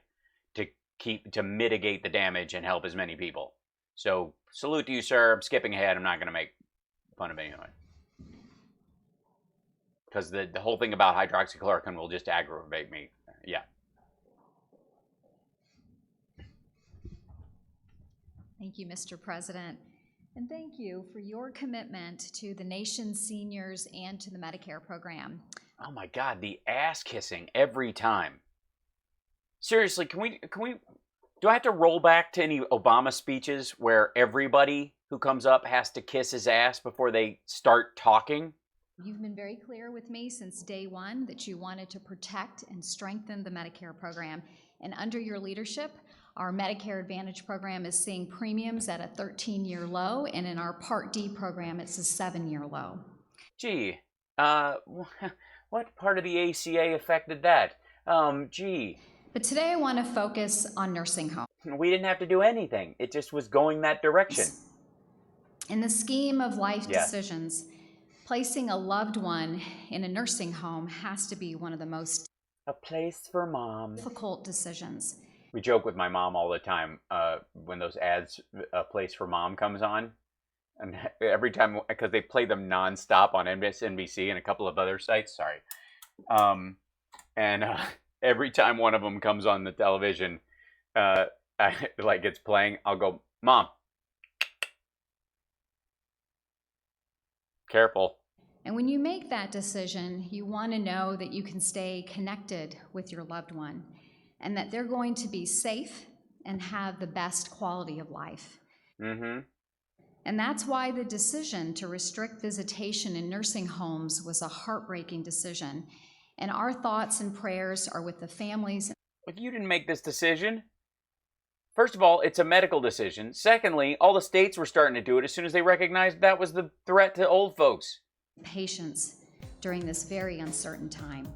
to mitigate the damage and help as many people. So salute to you, sir. I'm skipping ahead. I'm not going to make fun of anyone. Because the whole thing about hydroxychloroquine will just aggravate me. Yeah. Thank you, Mr. President. And thank you for your commitment to the nation's seniors and to the Medicare program. Oh my God, the ass kissing every time. Seriously, can we, do I have to roll back to any Obama speeches where everybody who comes up has to kiss his ass before they start talking? You've been very clear with me since day one that you wanted to protect and strengthen the Medicare program. And under your leadership, our Medicare Advantage program is seeing premiums at a 13-year low, and in our Part D program, it's a 7-year low. Gee, what part of the ACA affected that? Gee. But today I want to focus on nursing homes. We didn't have to do anything. It just was going that direction. In the scheme of life decisions, placing a loved one in a nursing home has to be one of the most a place for mom. Difficult decisions. We joke with my mom all the time when those ads, A Place for Mom comes on. And every time, because they play them nonstop on NBC and a couple of other sites, sorry. Every time one of them comes on the television, like it's playing, I'll go, Mom. Careful. And when you make that decision, you want to know that you can stay connected with your loved one and that they're going to be safe and have the best quality of life. Mm-hmm. And that's why the decision to restrict visitation in nursing homes was a heartbreaking decision. And our thoughts and prayers are with the families. But you didn't make this decision. First of all, it's a medical decision. Secondly, all the states were starting to do it as soon as they recognized that was the threat to old folks. Patients during this very uncertain time.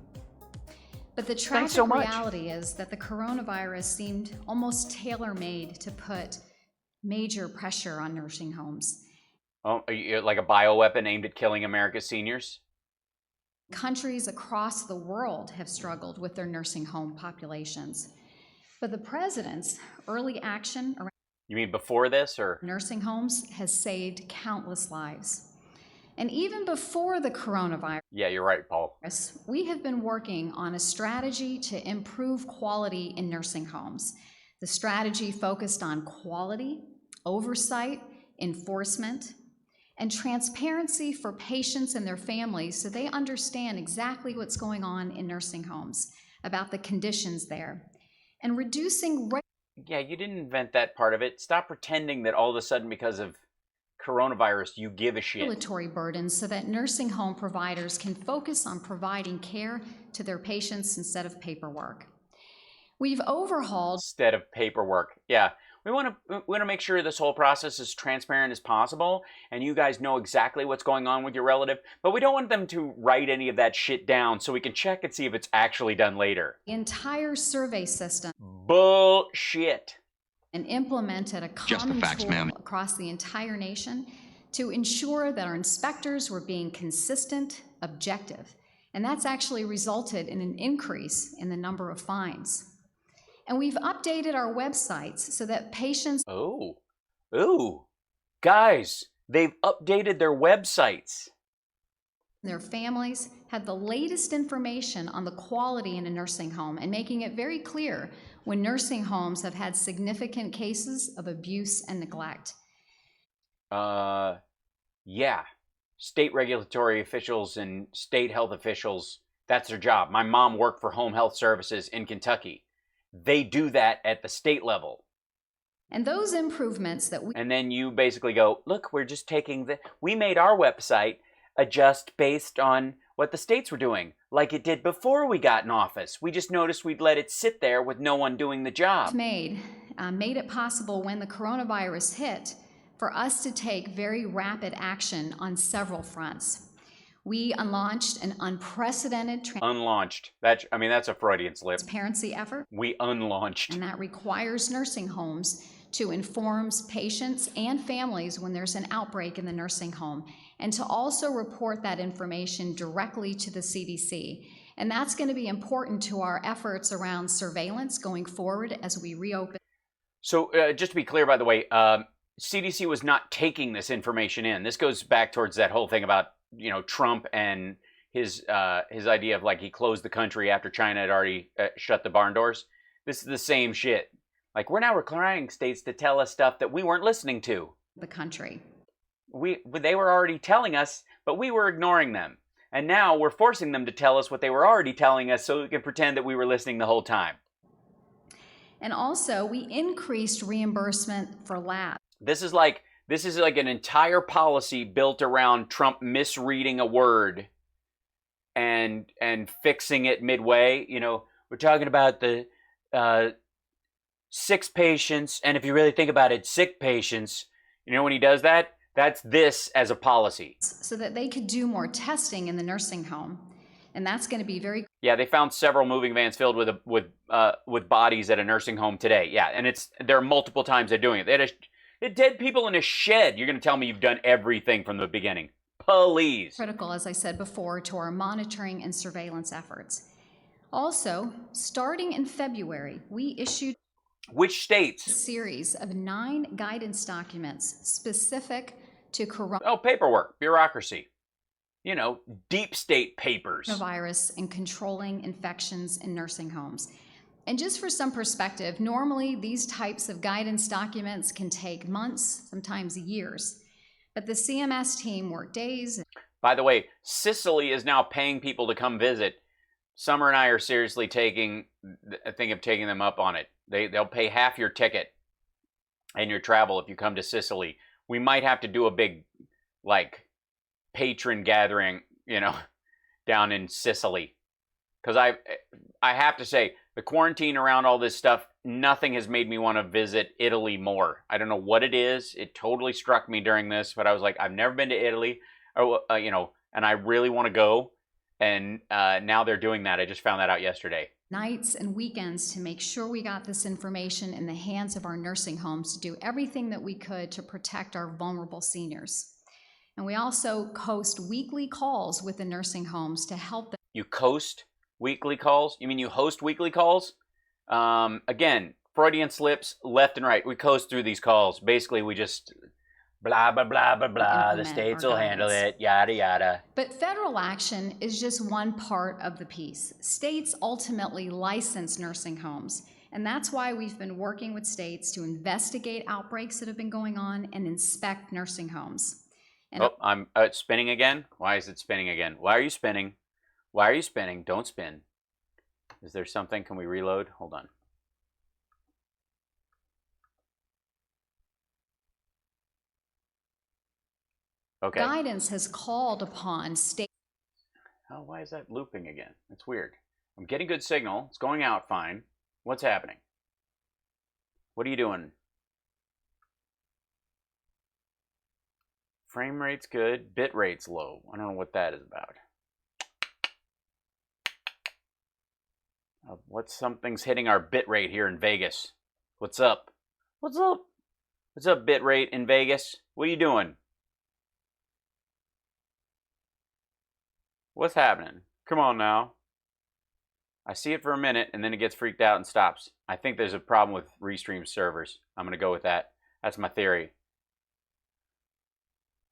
But the tragic reality is that the coronavirus seemed almost tailor-made to put major pressure on nursing homes. Oh, like a bioweapon aimed at killing America's seniors? Countries across the world have struggled with their nursing home populations. But the president's early action around You mean before this, or? nursing homes has saved countless lives. And even before the coronavirus, Yeah, you're right, Paul. we have been working on a strategy to improve quality in nursing homes. The strategy focused on quality, oversight, enforcement, and transparency for patients and their families so they understand exactly what's going on in nursing homes, about the conditions there, and reducing Yeah, you didn't invent that part of it. Stop pretending that all of a sudden because of coronavirus you give a shit. regulatory burdens so that nursing home providers can focus on providing care to their patients instead of paperwork. We've overhauled Instead of paperwork. Yeah, we want to make sure this whole process is transparent as possible and you guys know exactly what's going on with your relative, but we don't want them to write any of that shit down so we can check and see if it's actually done later. the entire survey system Bullshit. and implemented a common tool across the entire nation to ensure that our inspectors were being consistent, objective, and that's actually resulted in an increase in the number of fines. And we've updated our websites so that patients Ooh. Guys, they've updated their websites. and their families have the latest information on the quality in a nursing home and making it very clear when nursing homes have had significant cases of abuse and neglect. Yeah. State regulatory officials and state health officials, that's their job. My mom worked for Home Health Services in Kentucky. They do that at the state level. And those improvements that we And then you basically go, look, we're just taking we made our website adjust based on what the states were doing, like it did before we got in office. We just noticed we'd let it sit there with no one doing the job. made it possible when the coronavirus hit for us to take very rapid action on several fronts. We launched an unprecedented Unlaunched. That's a Freudian slip. transparency effort, We unlaunched. and that requires nursing homes to inform patients and families when there's an outbreak in the nursing home, and to also report that information directly to the CDC. And that's going to be important to our efforts around surveillance going forward as we reopen. So just to be clear, by the way, CDC was not taking this information in. This goes back towards that whole thing about, Trump and his idea of like he closed the country after China had already shut the barn doors. This is the same shit. Like, we're now requiring states to tell us stuff that we weren't listening to. The country. They were already telling us, but we were ignoring them. And now we're forcing them to tell us what they were already telling us so we can pretend that we were listening the whole time. And also, we increased reimbursement for labs. This is like an entire policy built around Trump misreading a word and fixing it midway. We're talking about the sick patients, and if you really think about it, sick patients, when he does that, that's this as a policy. So that they could do more testing in the nursing home. And that's going to be very... Yeah, they found several moving vans filled with bodies at a nursing home today. Yeah, and there are multiple times they're doing it. They had dead people in a shed. You're going to tell me you've done everything from the beginning. Please. Critical, as I said before, to our monitoring and surveillance efforts. Also, starting in February, we issued... Which states? A series of 9 guidance documents specific to paperwork, bureaucracy. Deep state papers. Coronavirus and controlling infections in nursing homes. And just for some perspective, normally these types of guidance documents can take months, sometimes years. But the CMS team worked days. By the way, Sicily is now paying people to come visit. Summer and I are seriously taking them up on it. They'll pay half your ticket and your travel if you come to Sicily. We might have to do a big, patron gathering, down in Sicily. Because I have to say, the quarantine around all this stuff, nothing has made me want to visit Italy more. I don't know what it is. It totally struck me during this, but I was like, I've never been to Italy, and I really want to go. And now they're doing that. I just found that out yesterday. Nights and weekends to make sure we got this information in the hands of our nursing homes to do everything that we could to protect our vulnerable seniors. And we also host weekly calls with the nursing homes to help them. You host weekly calls? You mean you host weekly calls? Again, Freudian slips left and right. We coast through these calls. Basically, we just blah, blah, blah, blah, blah. The states will handle it, yada, yada. But federal action is just one part of the piece. States ultimately license nursing homes, and that's why we've been working with states to investigate outbreaks that have been going on and inspect nursing homes. And oh, I'm spinning again. Why is it spinning again? Why are you spinning? Why are you spinning? Don't spin. Is there something? Can we reload? Hold on. Okay. Guidance has called upon states. Oh, why is that looping again? That's weird. I'm getting good signal. It's going out fine. What's happening? What are you doing? Frame rate's good. Bit rate's low. I don't know what that is about. Something's hitting our bit rate here in Vegas. What's up? What's up? What's up, bit rate in Vegas? What are you doing? What's happening? Come on now. I see it for a minute and then it gets freaked out and stops. I think there's a problem with Restream servers. I'm going to go with that. That's my theory.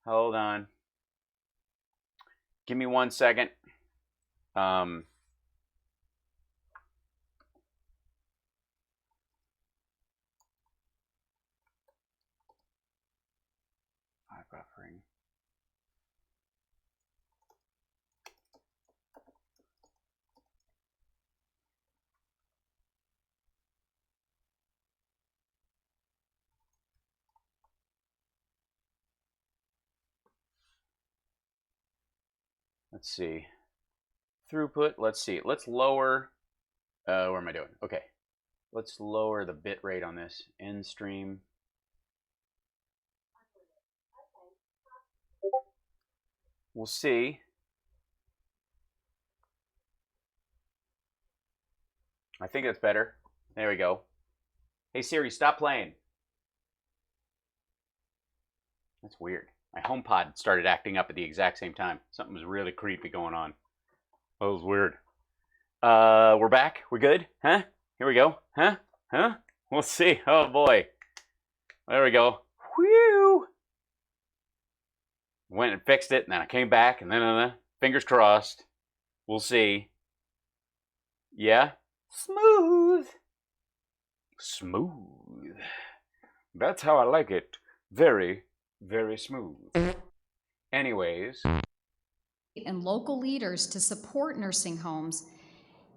Hold on. Give me 1 second. Buffering. Let's see. Throughput, let's see. Let's lower, what am I doing? Okay. Let's lower the bit rate on this. End stream. We'll see. I think that's better. There we go. Hey Siri, stop playing. That's weird. My HomePod started acting up at the exact same time. Something was really creepy going on. That was weird. We're back. We're good? Huh? Here we go. Huh? Huh? We'll see. Oh boy. There we go. Whew. Went and fixed it, and then I came back, and then fingers crossed. We'll see. Yeah? Smooth. Smooth. That's how I like it. Very, very smooth. Anyways. And local leaders to support nursing homes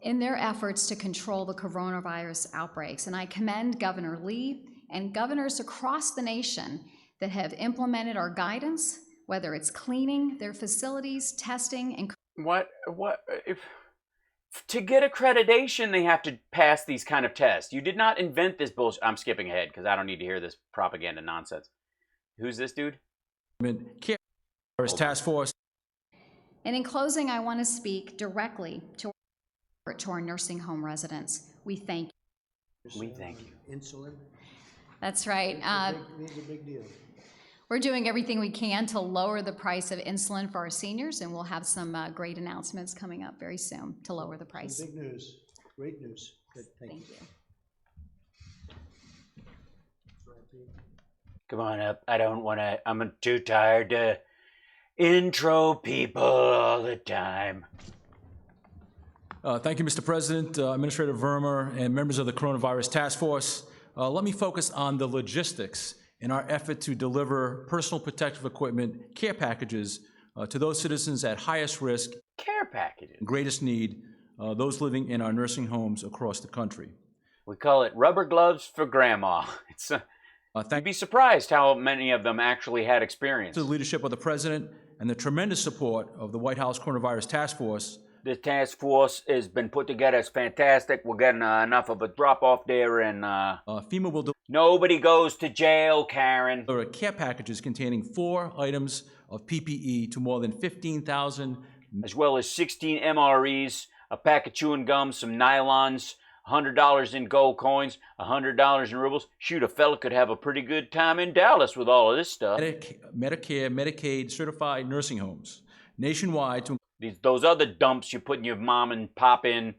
in their efforts to control the coronavirus outbreaks. And I commend Governor Lee and governors across the nation that have implemented our guidance, whether it's cleaning their facilities, testing, and... To get accreditation, they have to pass these kind of tests. You did not invent this bullshit. I'm skipping ahead because I don't need to hear this propaganda nonsense. Who's this dude? Task Force. And in closing, I want to speak directly to our nursing home residents. We thank you. We thank you. Insulin. That's right. It's a big deal. We're doing everything we can to lower the price of insulin for our seniors, and we'll have some great announcements coming up very soon to lower the price. Some big news. Great news. Good. Thank you. Come on up. I don't want to. I'm too tired to intro people all the time. Thank you, Mr. President, Administrator Vermer, and members of the Coronavirus Task Force. Let me focus on the logistics in our effort to deliver personal protective equipment care packages to those citizens at highest risk, care packages, greatest need, those living in our nursing homes across the country. We call it rubber gloves for grandma. It's you'd be surprised how many of them actually had experience. To the leadership of the President and the tremendous support of the White House Coronavirus Task Force. This task force has been put together. It's fantastic. We're getting enough of a drop-off there, and FEMA will nobody goes to jail, Karen. There are care packages containing 4 items of PPE to more than 15,000. As well as 16 MREs, a pack of chewing gum, some nylons, $100 in gold coins, $100 in rubles. Shoot, a fella could have a pretty good time in Dallas with all of this stuff. Medicare, Medicaid, certified nursing homes nationwide. Those other dumps you put in your mom and pop in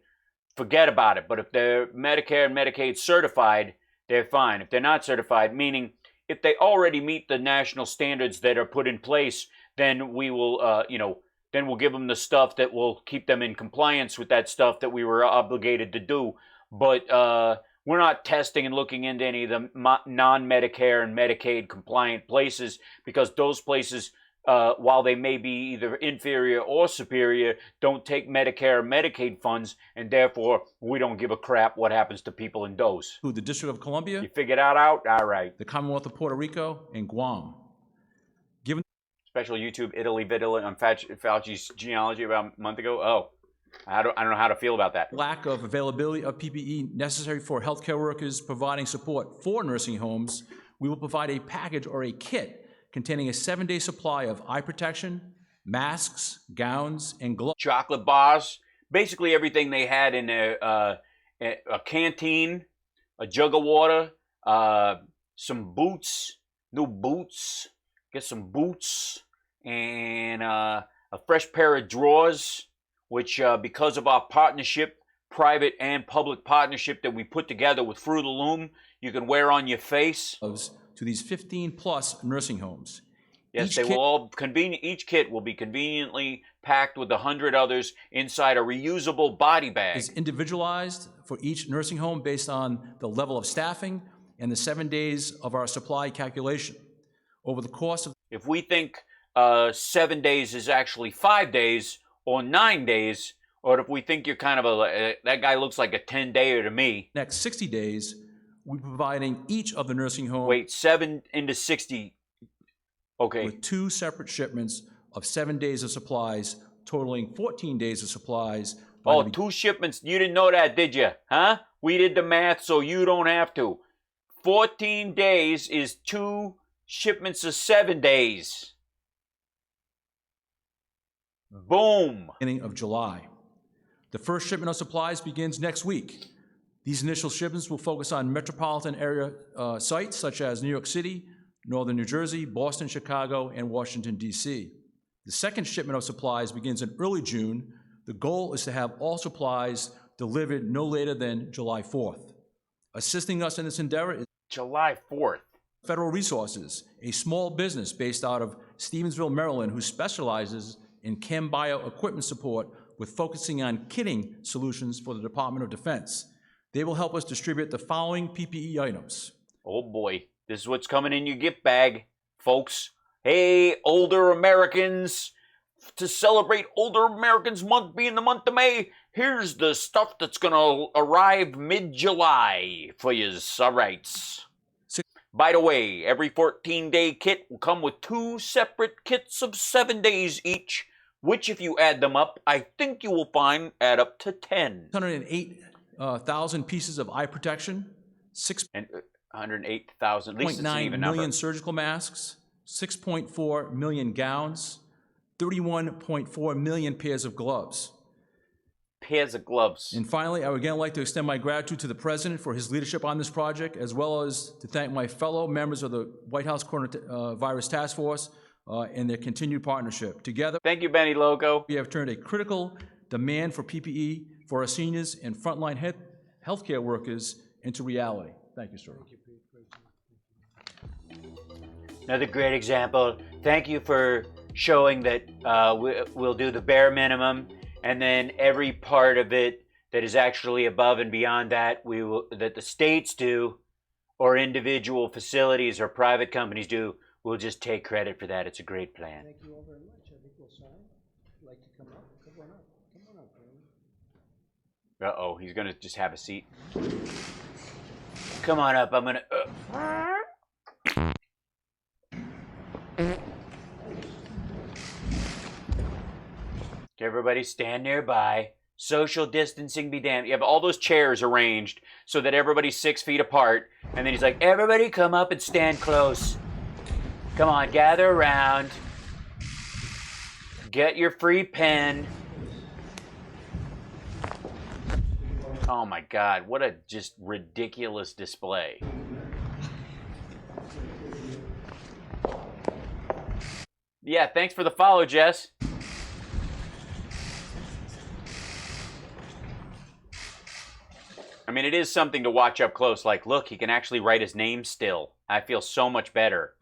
forget about it. But if they're Medicare and Medicaid certified, they're fine. If they're not certified, meaning if they already meet the national standards that are put in place, then we will, then we'll give them the stuff that will keep them in compliance with that stuff that we were obligated to do. But we're not testing and looking into any of the non-Medicare and Medicaid compliant places, because those places, while they may be either inferior or superior, don't take Medicare or Medicaid funds, and therefore we don't give a crap what happens to people in those. Who, the District of Columbia? You figured that out? All right. The Commonwealth of Puerto Rico, and Guam. Given special YouTube Italy video on Fauci's genealogy about a month ago. Oh, I don't know how to feel about that. Lack of availability of PPE necessary for healthcare workers providing support for nursing homes, we will provide a package or a kit containing a 7-day supply of eye protection, masks, gowns, and gloves. Chocolate bars, basically everything they had in a canteen, a jug of water, some boots, new boots, get some boots, and a fresh pair of drawers, which because of our partnership, private and public partnership that we put together with Fruit of the Loom, you can wear on your face. To these 15+ nursing homes. Yes, they will all each kit will be conveniently packed with 100 others inside a reusable body bag. Is individualized for each nursing home based on the level of staffing and the 7 days of our supply calculation. Over the course of... If we think 7 days is actually 5 days or 9 days, or if we think you're kind of that guy looks like a 10-dayer to me. Next 60 days, we're providing each of the nursing homes... Wait, 7 into 60. Okay. With 2 separate shipments of 7 days of supplies, totaling 14 days of supplies. Oh, 2 shipments. You didn't know that, did you? Huh? We did the math, so you don't have to. 14 days is 2 shipments of 7 days. Boom. Beginning of July. The first shipment of supplies begins next week. These initial shipments will focus on metropolitan area sites such as New York City, Northern New Jersey, Boston, Chicago, and Washington, D.C. The second shipment of supplies begins in early June. The goal is to have all supplies delivered no later than July 4th. Assisting us in this endeavor is July 4th. Federal Resources, a small business based out of Stevensville, Maryland, who specializes in chem bio equipment support with focusing on kitting solutions for the Department of Defense. They will help us distribute the following PPE items. Oh boy, this is what's coming in your gift bag, folks. Hey, older Americans, to celebrate Older Americans Month being the month of May, here's the stuff that's gonna arrive mid-July for you, all right. By the way, every 14-day kit will come with 2 separate kits of 7 days each, which if you add them up, I think you will find add up to 10. 108,000 pieces of eye protection, 108,000, at least it's an even number. 6.9 million surgical masks, 6.4 million gowns, 31.4 million pairs of gloves. Pairs of gloves. And finally, I would again like to extend my gratitude to the President for his leadership on this project, as well as to thank my fellow members of the White House Coronavirus Task Force and their continued partnership. Together, thank you, Benny Logo. We have turned a critical demand for PPE for our seniors and frontline healthcare workers into reality. Thank you, sir. Another great example. Thank you for showing that we'll do the bare minimum, and then every part of it that is actually above and beyond that, that the states do, or individual facilities or private companies do, we'll just take credit for that. It's a great plan. Thank you all very much. I think we'll sign. Like to come up? Come on up. Come on up, Brandon. Uh-oh, he's gonna just have a seat. Come on up, I'm gonna... Everybody stand nearby. Social distancing be damned. You have all those chairs arranged so that everybody's 6 feet apart. And then he's like, everybody come up and stand close. Come on, gather around. Get your free pen. Oh my God, what a just ridiculous display. Yeah, thanks for the follow, Jess. I mean, it is something to watch up close. Like, look, he can actually write his name still. I feel so much better.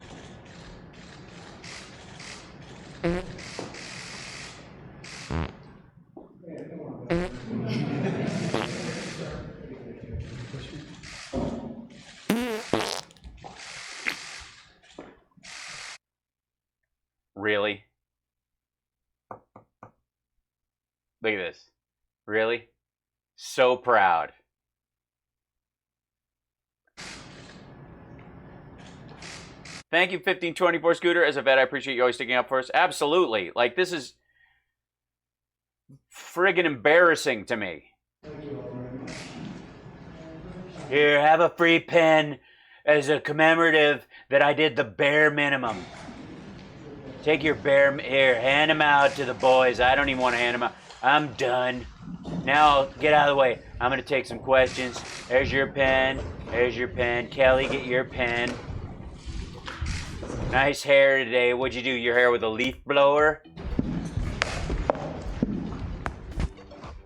Really? Look at this. Really? So proud. Thank you, 1524 Scooter. As a vet, I appreciate you always sticking up for us. Absolutely. Like, this is friggin' embarrassing to me. Here, have a free pen as a commemorative that I did the bare minimum. Take your here, hand them out to the boys. I don't even want to hand them out. I'm done. Now, get out of the way. I'm going to take some questions. There's your pen. There's your pen. Kelly, get your pen. Nice hair today. What'd you do? Your hair with a leaf blower?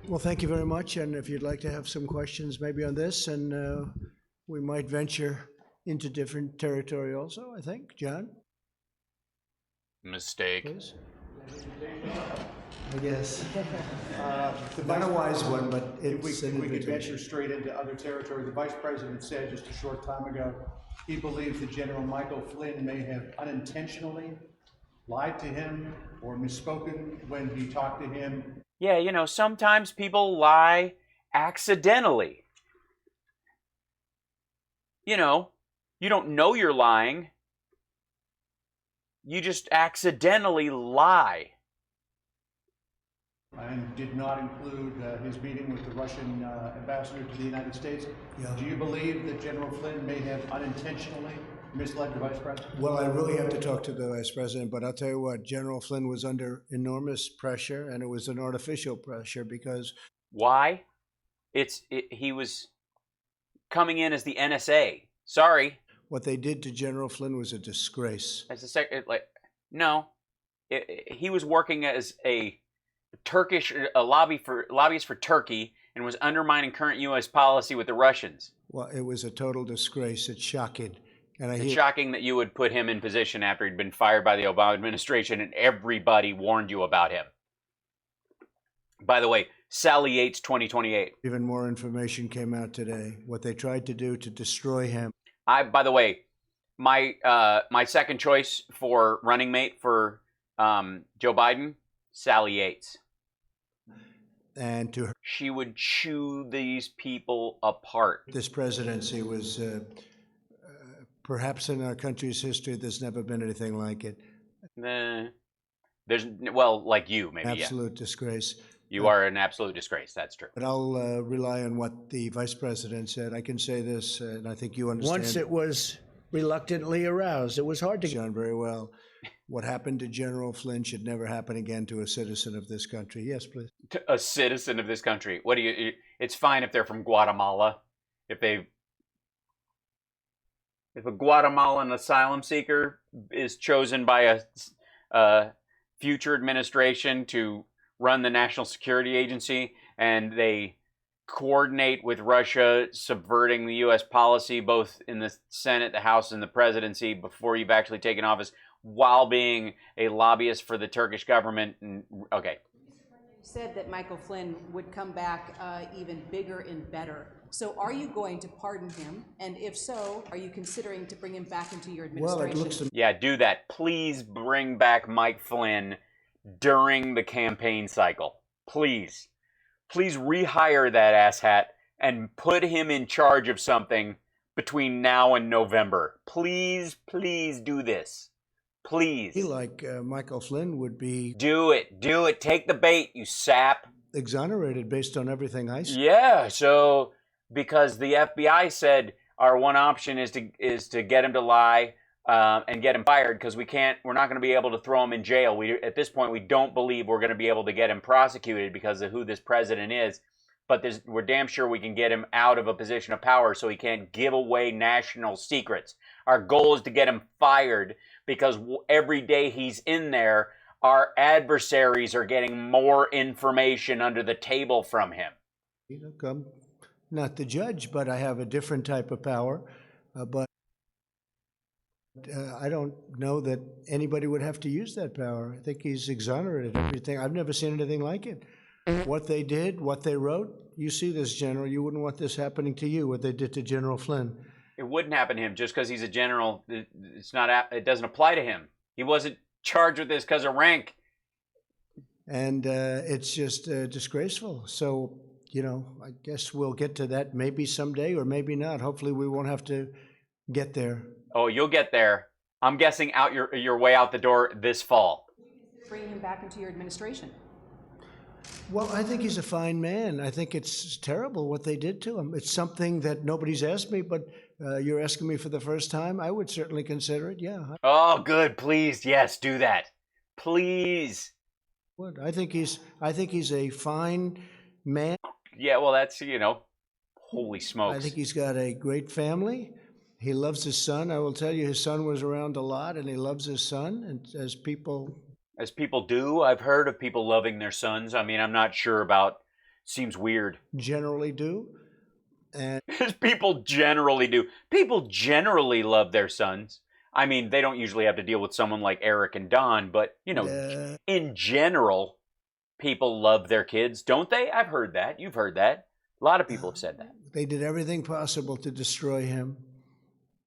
Well, thank you very much. And if you'd like to have some questions maybe on this, and we might venture into different territory also, I think. John? Mistake. Please. I guess. Not a wise one, but it's if we could venture straight into other territory. The Vice President said just a short time ago he believes that General Michael Flynn may have unintentionally lied to him or misspoken when he talked to him. Yeah, you know, sometimes people lie accidentally. You know, you don't know you're lying. You just accidentally lie. And did not include his meeting with the Russian ambassador to the United States. Yeah. Do you believe that General Flynn may have unintentionally misled the Vice President? Well, I really have to talk to the Vice President, but I'll tell you what, General Flynn was under enormous pressure, and it was an artificial pressure because... Why? He was coming in as the NSA. Sorry. What they did to General Flynn was a disgrace. As he was working as a lobbyist for Turkey and was undermining current U.S. policy with the Russians. Well, it was a total disgrace. It's shocking. It's shocking that you would put him in position after he'd been fired by the Obama administration and everybody warned you about him. By the way, Sally Yates 2028. Even more information came out today. What they tried to do to destroy him. By the way, my second choice for running mate for Joe Biden, Sally Yates. And to her, she would chew these people apart. This presidency was perhaps in our country's history, there's never been anything like it. There's, well, like you, maybe. Absolute disgrace. You are an absolute disgrace. That's true. But I'll rely on what the Vice President said. I can say this, and I think you understand. Once it was reluctantly aroused, it was hard to... John, very well. What happened to General Flynn should never happen again to a citizen of this country. Yes, please. To a citizen of this country. What do you... It's fine if they're from Guatemala. If a Guatemalan asylum seeker is chosen by a future administration to run the National Security Agency and they coordinate with Russia subverting the U.S. policy both in the Senate, the House, and the presidency before you've actually taken office while being a lobbyist for the Turkish government. Okay. You said that Michael Flynn would come back even bigger and better. So are you going to pardon him? And if so, are you considering to bring him back into your administration? Well, it looks... Yeah, do that. Please bring back Mike Flynn during the campaign cycle. Please. Please rehire that asshat and put him in charge of something between now and November. Please, please do this. Please. He, like Michael Flynn, would be... Do it. Do it. Take the bait, you sap. Exonerated based on everything I said. Yeah, so because the FBI said our one option is to get him to lie and get him fired because we're not going to be able to throw him in jail. At this point, we don't believe we're going to be able to get him prosecuted because of who this president is. But we're damn sure we can get him out of a position of power so he can't give away national secrets. Our goal is to get him fired because every day he's in there, our adversaries are getting more information under the table from him. Come not the judge, but I have a different type of power. But I don't know that anybody would have to use that power. I think he's exonerated everything. I've never seen anything like it. What they did, what they wrote, you see this, General. You wouldn't want this happening to you, what they did to General Flynn. It wouldn't happen to him just because he's a general. It's not. It doesn't apply to him. He wasn't charged with this because of rank. And it's just disgraceful. So, you know, I guess we'll get to that maybe someday or maybe not. Hopefully we won't have to get there. Oh, you'll get there. I'm guessing out your way out the door this fall. Bring him back into your administration. Well, I think he's a fine man. I think it's terrible what they did to him. It's something that nobody's asked me, but you're asking me for the first time. I would certainly consider it, yeah. Oh, good. Please, yes, do that. Please. What? I think he's a fine man. Yeah, well, that's, you know, holy smokes. I think he's got a great family. He loves his son. I will tell you, his son was around a lot, and he loves his son. And as people do, I've heard of people loving their sons. I mean, I'm not sure about. Seems weird. Generally do, and people generally do. People generally love their sons. I mean, they don't usually have to deal with someone like Eric and Don, but you know, in general, people love their kids, don't they? I've heard that. You've heard that. A lot of people have said that. They did everything possible to destroy him.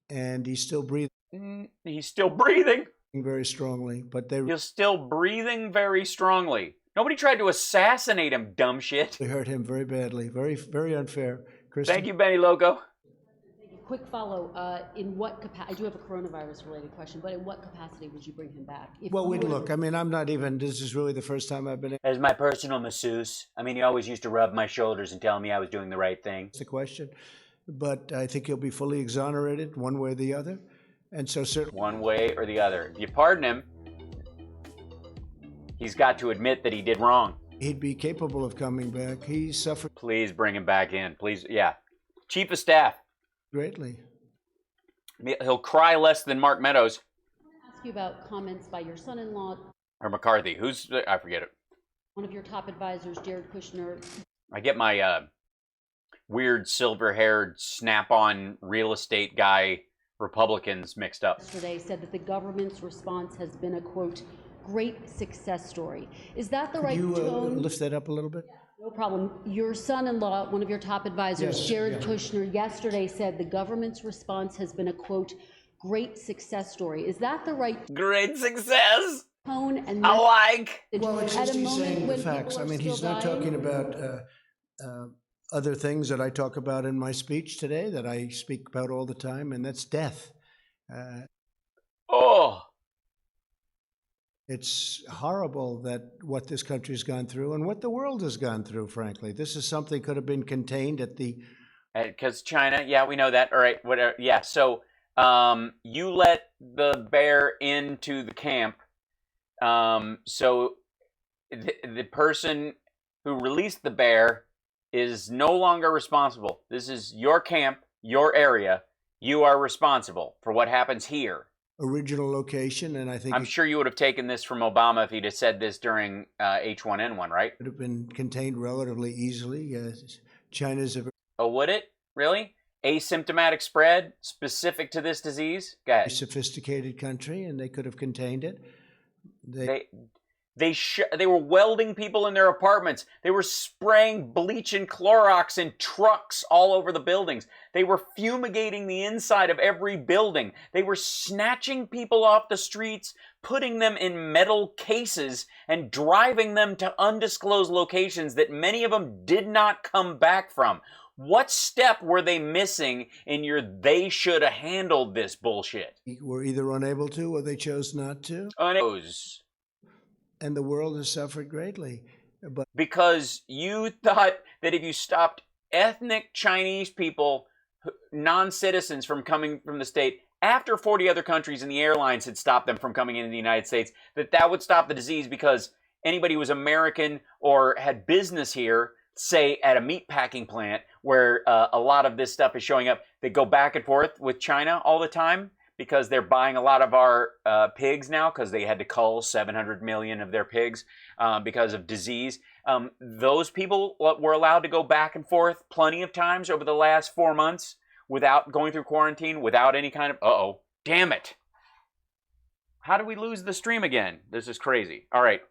And he's still breathing. He's still breathing. Very strongly, but He's still breathing very strongly. Nobody tried to assassinate him, dumb shit. They hurt him very badly. Very, very unfair. Kristen? Thank you, Benny Loco. Quick follow. In what capacity? I do have a coronavirus-related question, but in what capacity would you bring him back? Well, look. I mean, I'm not even. This is really the first time I've been. As my personal masseuse. I mean, he always used to rub my shoulders and tell me I was doing the right thing. That's the question. But I think he'll be fully exonerated one way or the other. And so certainly one way or the other. If you pardon him, he's got to admit that he did wrong. He'd be capable of coming back. He suffered. Please bring him back in. Please, yeah. Chief of Staff. Greatly. He'll cry less than Mark Meadows. I want to ask you about comments by your son-in-law. Or McCarthy. Who's, I forget it. One of your top advisors, Jared Kushner. I get my weird silver-haired snap-on real estate guy Republicans mixed up. Yesterday said that the government's response has been a, quote, great success story. Is that the right tone? Lift that up a little bit? No problem. Your son-in-law, one of your top advisors, Jared Kushner, yesterday said the government's response has been a, quote, great success story. Is that the right great success tone? And I like. Well, it's just he's saying the facts. I mean, he's not talking about other things that I talk about in my speech today that I speak about all the time, and that's death. It's horrible that what this country's gone through and what the world has gone through, frankly. This is something could have been contained at the... Because China, yeah, we know that. All right, whatever. Yeah, so you let the bear into the camp. So the person who released the bear is no longer responsible. This is your camp, your area. You are responsible for what happens here. Original location, and I think... I'm sure you would have taken this from Obama if he'd have said this during H1N1, right? It would have been contained relatively easily. China's... Oh, would it? Really? Asymptomatic spread specific to this disease? Go ahead. A sophisticated country, and they could have contained it. They were welding people in their apartments. They were spraying bleach and Clorox in trucks all over the buildings. They were fumigating the inside of every building. They were snatching people off the streets, putting them in metal cases, and driving them to undisclosed locations that many of them did not come back from. What step were they missing in your they should have handled this bullshit? Were either unable to or they chose not to. And the world has suffered greatly. But because you thought that if you stopped ethnic Chinese people, non-citizens from coming from the state, after 40 other countries and the airlines had stopped them from coming into the United States, that would stop the disease because anybody who was American or had business here, say at a meat packing plant where a lot of this stuff is showing up, they go back and forth with China all the time because they're buying a lot of our pigs now because they had to cull 700 million of their pigs because of disease. Those people were allowed to go back and forth plenty of times over the last 4 months without going through quarantine, without any kind of, uh-oh, damn it. How do we lose the stream again? This is crazy. All right.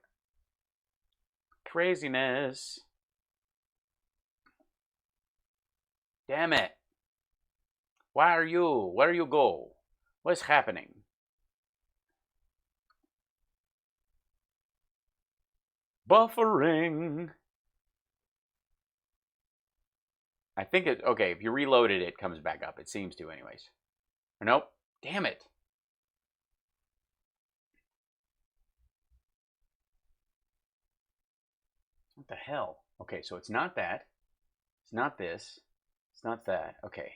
Craziness. Damn it. Where are you go? What's happening? Buffering. I think it, okay, if you reload it, it comes back up. It seems to anyways. Or nope. Damn it. What the hell? Okay, so it's not that. It's not this. It's not that. Okay.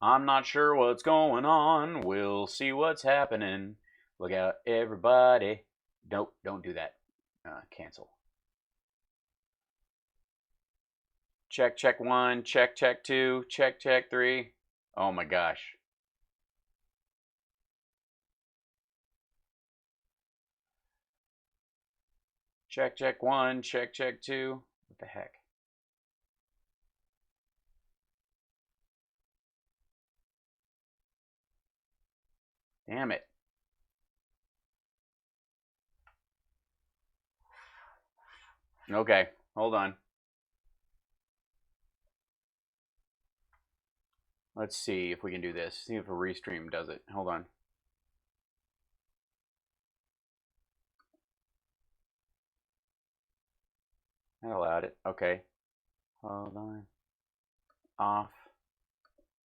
I'm not sure what's going on. We'll see what's happening. Look out, everybody. Nope, don't do that. Cancel. Check, check 1. Check, check 2. Check, check 3. Oh my gosh. Check, check 1. Check, check 2. What the heck? Damn it. Okay, hold on. Let's see if we can do this. See if a restream does it. Hold on. That allowed it. Okay. Hold on. Off.